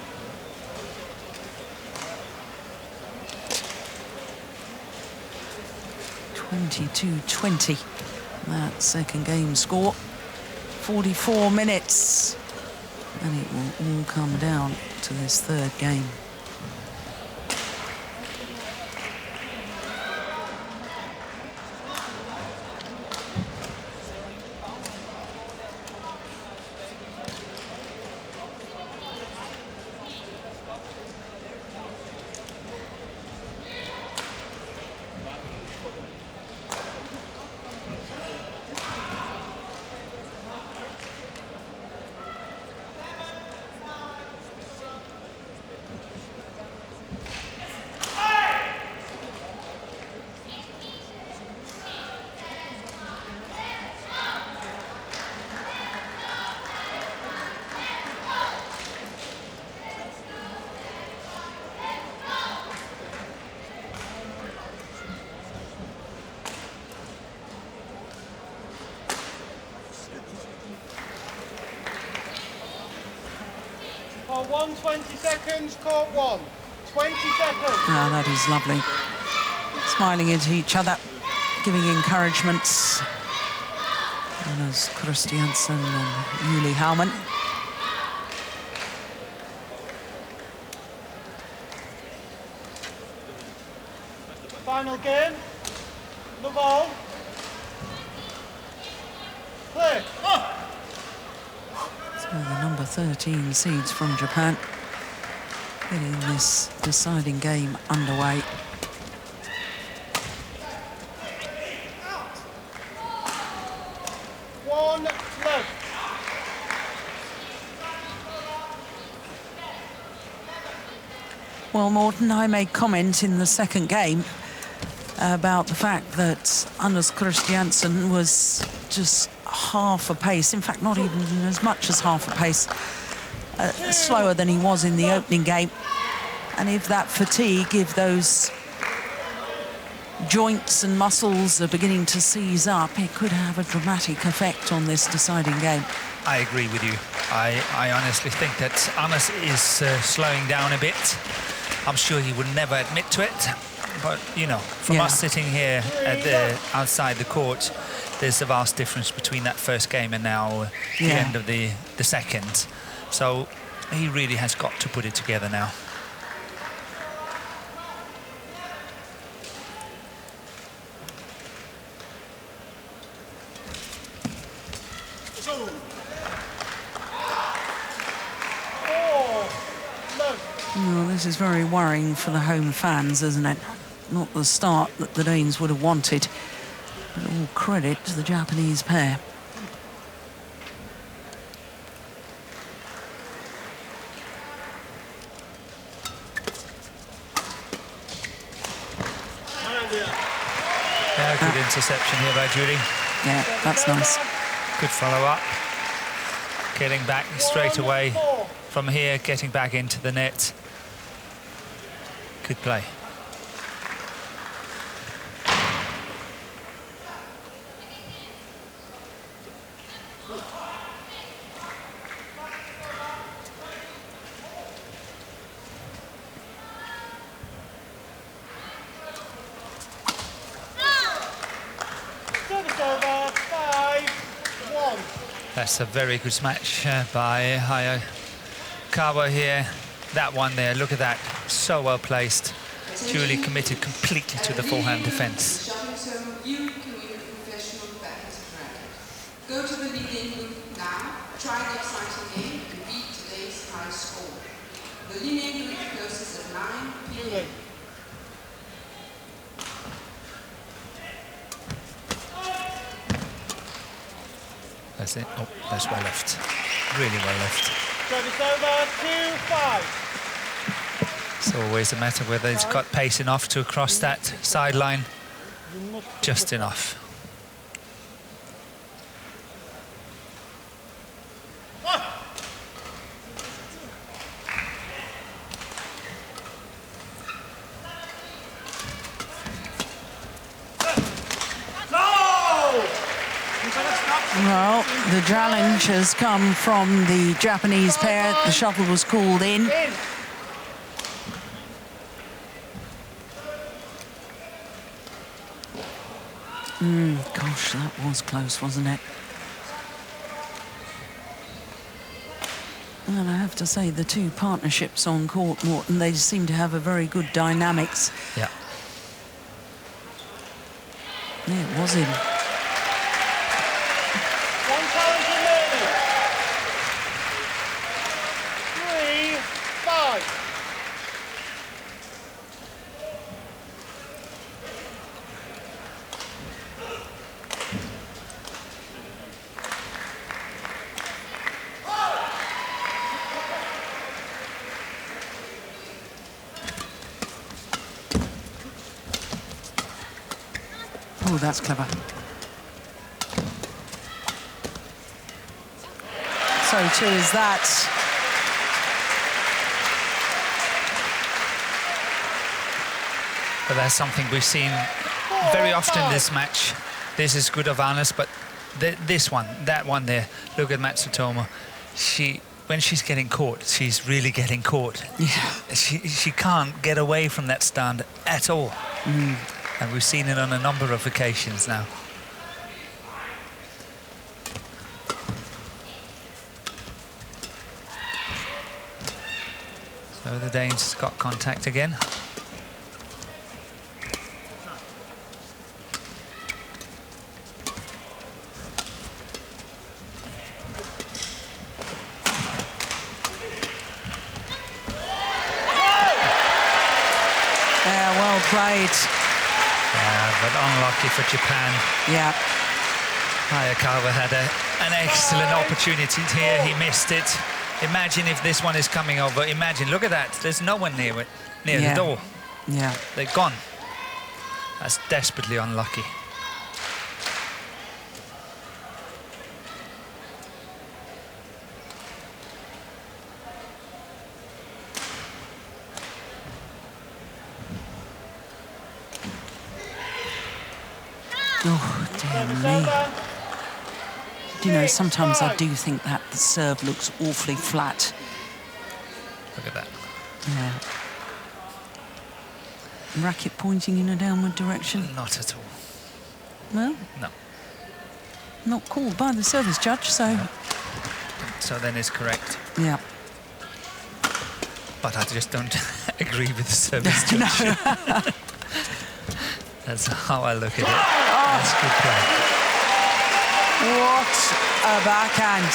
Speaker 2: (22-20). That second game score. 44 minutes. And it will all come down to this third game.
Speaker 1: For 120 seconds, court 1. 20 seconds.
Speaker 2: Ah, that is lovely. Smiling at each other, giving encouragements. Anders Christiansen and Julie Howman.
Speaker 1: Final game. The ball. Clear.
Speaker 2: So the number 13 seeds from Japan getting this deciding game underway.
Speaker 1: One love.
Speaker 2: Well, Morten, I made comment in the second game about the fact that Anders Christiansen was just half a pace, in fact, not even as much as half a pace, slower than he was in the opening game. And if that fatigue, if those joints and muscles are beginning to seize up, it could have a dramatic effect on this deciding game.
Speaker 4: I agree with you. I honestly think that Anders is slowing down a bit. I'm sure he would never admit to it. But, you know, from us sitting here at outside the court, there's a vast difference between that first game and now the end of the second. So he really has got to put it together now.
Speaker 2: Well, this is very worrying for the home fans, isn't it? Not the start that the Danes would have wanted, but all credit to the Japanese pair.
Speaker 4: Yeah, good interception here by Judy.
Speaker 2: Yeah, that's nice.
Speaker 4: Good follow-up. Getting back straight away from here, getting back into the net. Good play.
Speaker 1: Service over, 5-1.
Speaker 4: That's a very good smash by Hayakawa here. That one there, look at that, so well placed. Julie committed completely to the forehand defense.
Speaker 5: You can win a professional badminton racket. Go to the leading room now, try the exciting game and beat today's high score. The leading room closes at 9 p.m.
Speaker 4: That's it. Oh, that's well left. Really well left.
Speaker 1: Service over, 2-5.
Speaker 4: It's always a matter whether it's got pace enough to cross that sideline. Just enough.
Speaker 2: Well, the challenge has come from the Japanese pair. The shuttle was called in. Gosh, that was close, wasn't it? And I have to say, the two partnerships on court, Morten, they seem to have a very good dynamics.
Speaker 4: Yeah.
Speaker 2: Yeah, it was in.
Speaker 1: One challenge remaining. 3-5.
Speaker 2: Oh, that's clever. So too is that.
Speaker 4: But that's something we've seen very often in this match. This is good of Anders, but this one, that one there, look at Matsutomo. When she's getting caught, she's really getting caught.
Speaker 2: Yeah.
Speaker 4: She can't get away from that stand at all. And we've seen it on a number of occasions now. So the Danes got contact again.
Speaker 2: Yeah, well played.
Speaker 4: Yeah, but unlucky for Japan.
Speaker 2: Yeah.
Speaker 4: Hayakawa had an excellent opportunity here. He missed it. Imagine if this one is coming over. Imagine, look at that. There's no one near the door.
Speaker 2: Yeah.
Speaker 4: They're gone. That's desperately unlucky.
Speaker 2: Oh, dear me. Do you know, sometimes I do think that the serve looks awfully flat.
Speaker 4: Look at that.
Speaker 2: Yeah. Racket pointing in a downward direction?
Speaker 4: Not at all.
Speaker 2: Well?
Speaker 4: No.
Speaker 2: Not called by the service judge, so...
Speaker 4: No. So then it's correct.
Speaker 2: Yeah.
Speaker 4: But I just don't agree with the service judge. That's how I look at it. That's good play.
Speaker 2: What a backhand.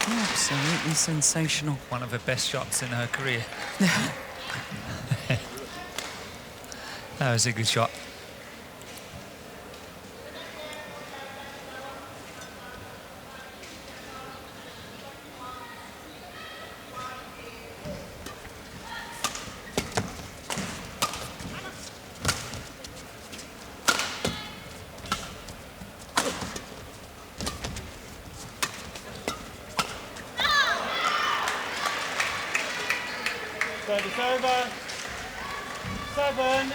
Speaker 2: Absolutely sensational.
Speaker 4: One of the best shots in her career. That was a good shot.
Speaker 1: Service over. 7-6.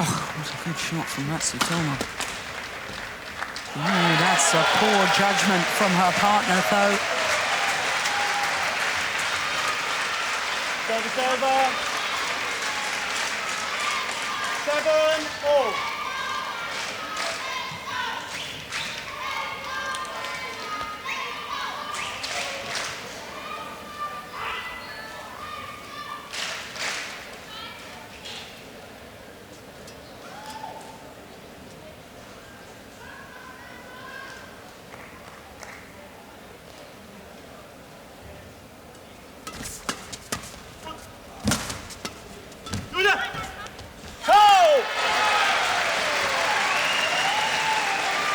Speaker 2: Oh, what a good shot from Matsutoma. Oh, that's a poor judgment from her partner, though.
Speaker 1: Service over. 7-all.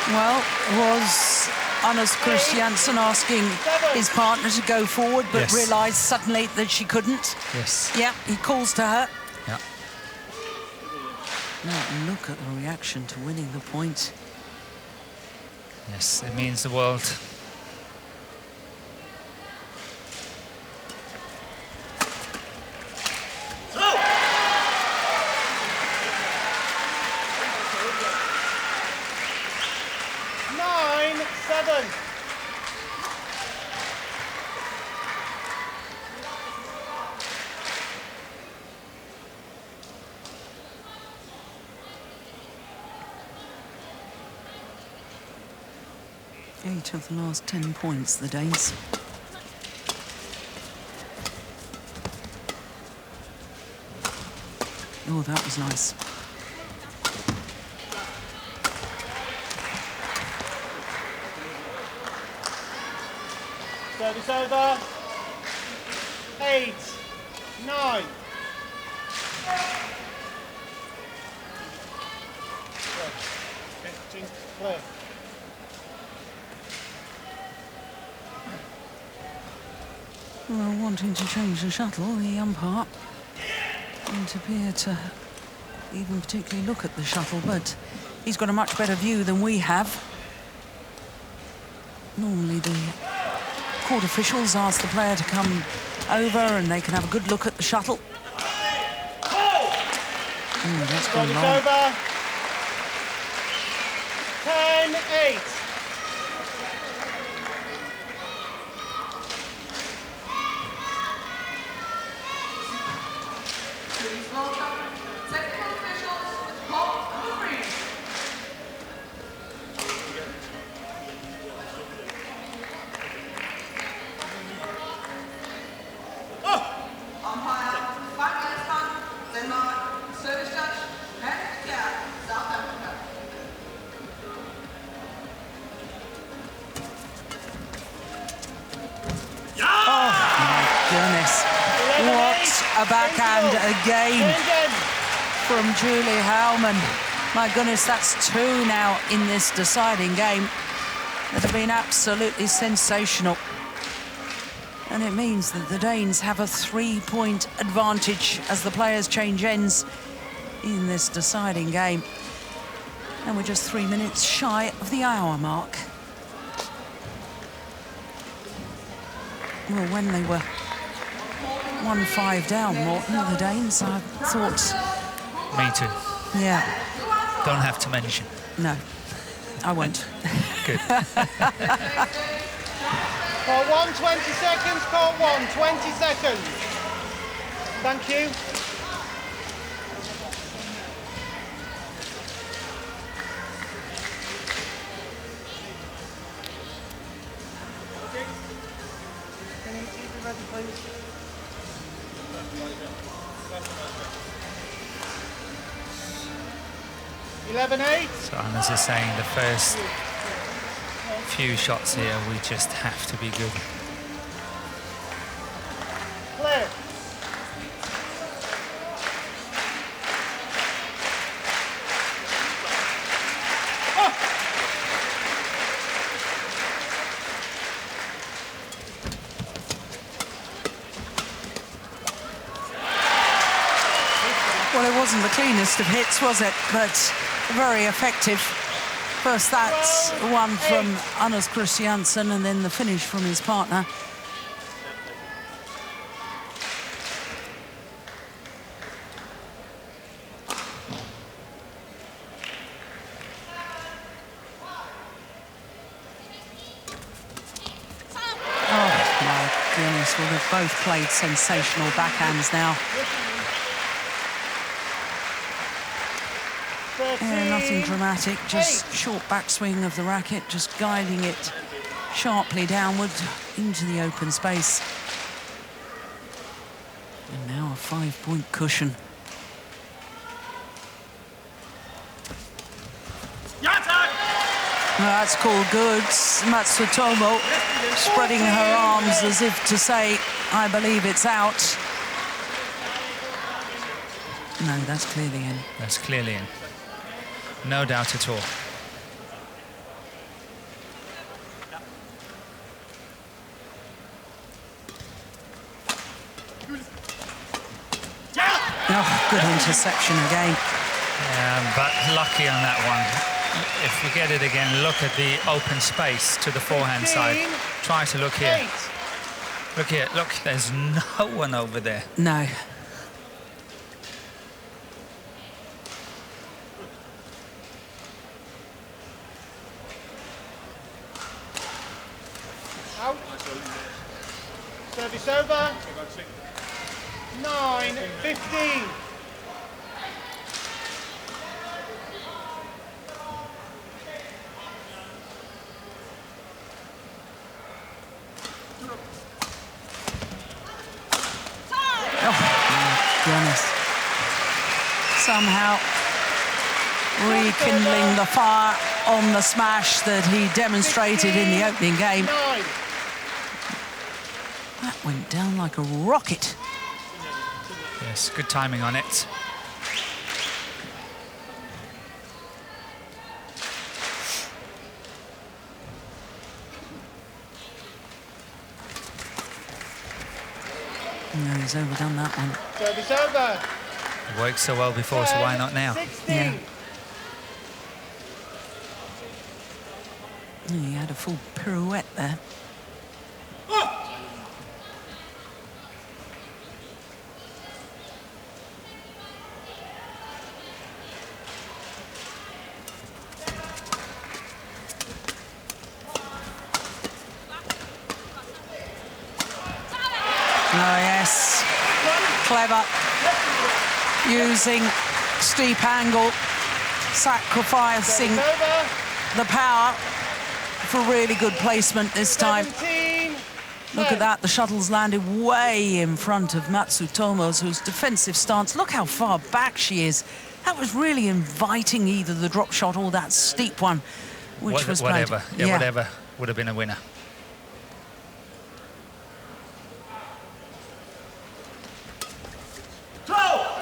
Speaker 2: Well, was Anders Christiansen asking his partner to go forward, but
Speaker 4: Yes.
Speaker 2: realised suddenly that she couldn't?
Speaker 4: Yes.
Speaker 2: Yeah, he calls to her.
Speaker 4: Yeah.
Speaker 2: Now, look at the reaction to winning the point.
Speaker 4: Yes, it means the world.
Speaker 2: Eight of the last 10 points, the Danes. Oh, that was nice.
Speaker 1: Service over. 8, 9. Clear.
Speaker 2: Well, wanting to change the shuttle, the umpire didn't appear to even particularly look at the shuttle, but he's got a much better view than we have. Normally the court officials ask the player to come over and they can have a good look at the shuttle. That's gone long.
Speaker 1: Over. 11-8.
Speaker 5: Please welcome technical officials with Bob Green. Umpire, 5 minutes time, Denmark, service judge, Henrik Kjær, South Africa.
Speaker 2: Goodness. What a backhand again from Julie Howman. My goodness, that's 2 now in this deciding game that have been absolutely sensational. And it means that the Danes have a 3-point advantage as the players change ends in this deciding game. And we're just 3 minutes shy of the hour mark. Well, when they were 1-5 down, Morton, the Danes, I thought...
Speaker 4: Me too.
Speaker 2: Yeah.
Speaker 4: Don't have to mention.
Speaker 2: No, I won't.
Speaker 4: Good.
Speaker 1: Call 1, 20 seconds. Call 1, 20 seconds. Thank you. Can you be ready, please? $11-8.
Speaker 4: So Anders is saying the first few shots here, we just have to be good.
Speaker 1: Clear.
Speaker 2: Well, it wasn't the cleanest of hits, was it? But very effective. First that's one from Anders Christiansen, and then the finish from his partner. Oh, my goodness. Well, they've both played sensational backhands now. Yeah, nothing dramatic, just short backswing of the racket, just guiding it sharply downward into the open space. And now a 5-point cushion. Well, that's called good. Matsutomo spreading her arms as if to say, I believe it's out. No, that's clearly in.
Speaker 4: That's clearly in. No doubt at all.
Speaker 2: Oh, good interception again.
Speaker 4: But lucky on that one. If we get it again, look at the open space to the forehand side. Try to look here. Look here, look, there's no one over there.
Speaker 2: No.
Speaker 1: Out. Service over. 9-15.
Speaker 2: Oh, my goodness. Somehow rekindling the fire on the smash that he demonstrated in the opening game.
Speaker 1: 9.
Speaker 2: That went down like a rocket.
Speaker 4: Yes, good timing on it.
Speaker 2: No, he's overdone that one.
Speaker 1: Service over.
Speaker 4: It worked so well before, so why not now?
Speaker 1: 16.
Speaker 2: Yeah. He had a full pirouette there. Oh, yes. Clever. Using steep angle, sacrificing
Speaker 1: Service over.
Speaker 2: the power for really good placement this time.
Speaker 1: 17.
Speaker 2: Look at that, the shuttle's landed way in front of Matsutomo's, whose defensive stance, look how far back she is. That was really inviting either the drop shot or that steep one, which was played.
Speaker 4: Whatever, yeah, whatever would have been a winner.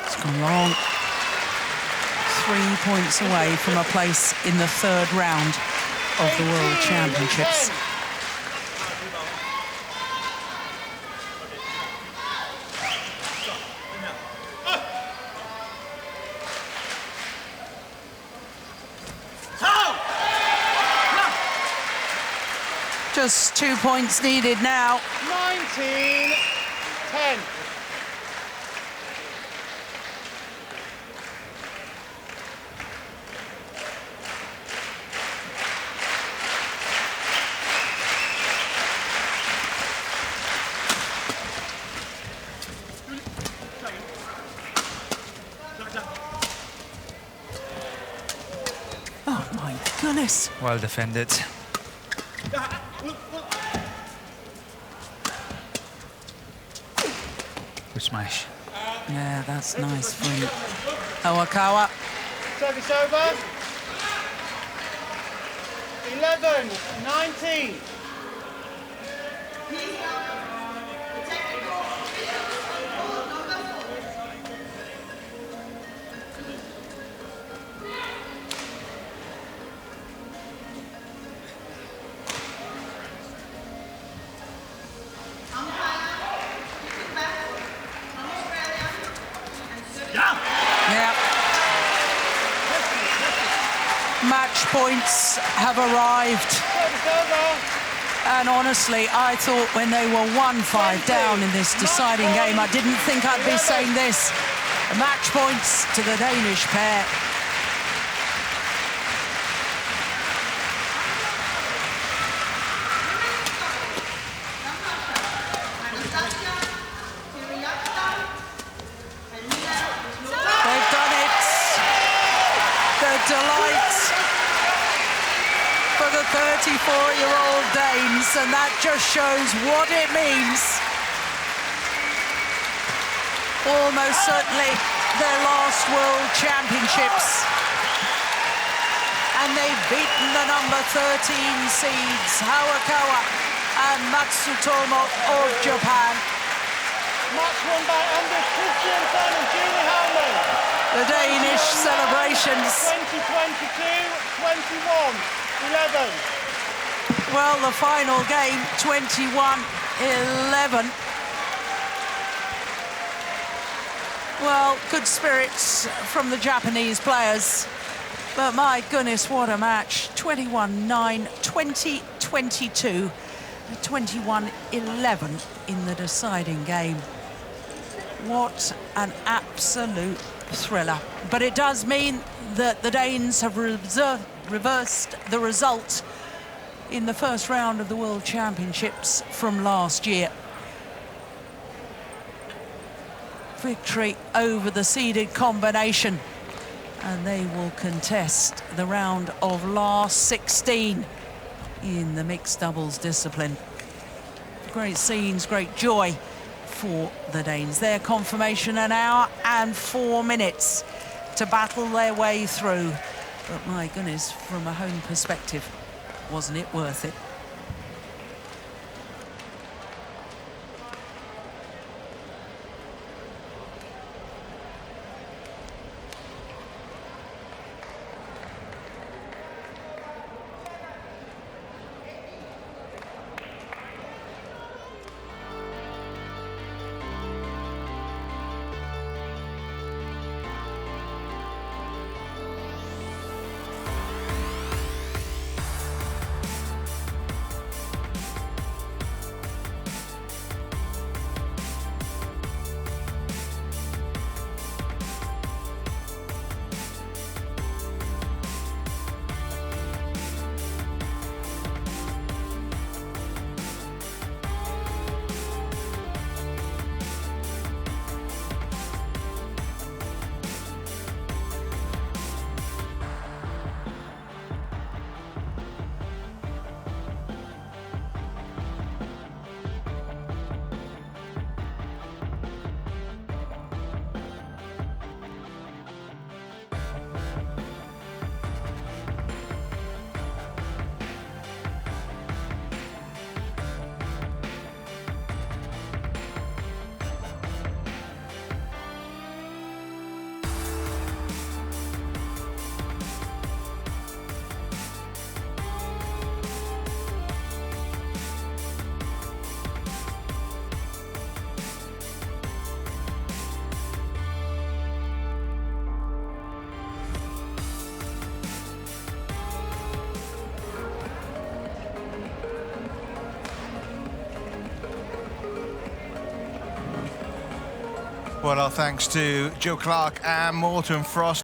Speaker 2: It's gone long. 3 points away from a place in the third round of the World
Speaker 1: 18,
Speaker 2: Championships.
Speaker 1: 10.
Speaker 2: Just 2 points needed now.
Speaker 1: 19, 10.
Speaker 2: Oh my goodness.
Speaker 4: Well defended. Good smash.
Speaker 2: Yeah, that's nice from Hawakawa.
Speaker 1: Service over. 11, 19.
Speaker 2: Yeah. Match points have arrived.
Speaker 1: Service over.
Speaker 2: And honestly, I thought when they were 1-5 down in this deciding game, I didn't think I'd be saying this. Match points to the Danish pair. They've done it. The delight for the 34-year-old Danes, and that just shows what it means. Almost certainly their last World Championships. And they've beaten the number 13 seeds, Hawakawa and Matsutomo of Japan.
Speaker 1: Match won by Anders Christiansen and Julie Howley.
Speaker 2: The Danish celebrations.
Speaker 1: 2022, 21, 11.
Speaker 2: Well, the final game, 21-11. Well, good spirits from the Japanese players. But my goodness, what a match. 21-9, 20-22, 21-11 in the deciding game. What an absolute thriller. But it does mean that the Danes have reversed the result in the first round of the World Championships from last year. Victory over the seeded combination, and they will contest the round of last 16 in the mixed doubles discipline. Great scenes, great joy for the Danes. Their confirmation, an hour and 4 minutes to battle their way through. But my goodness, from a home perspective, wasn't it worth it?
Speaker 6: Well, our thanks to Jill Clark and Morton Frost.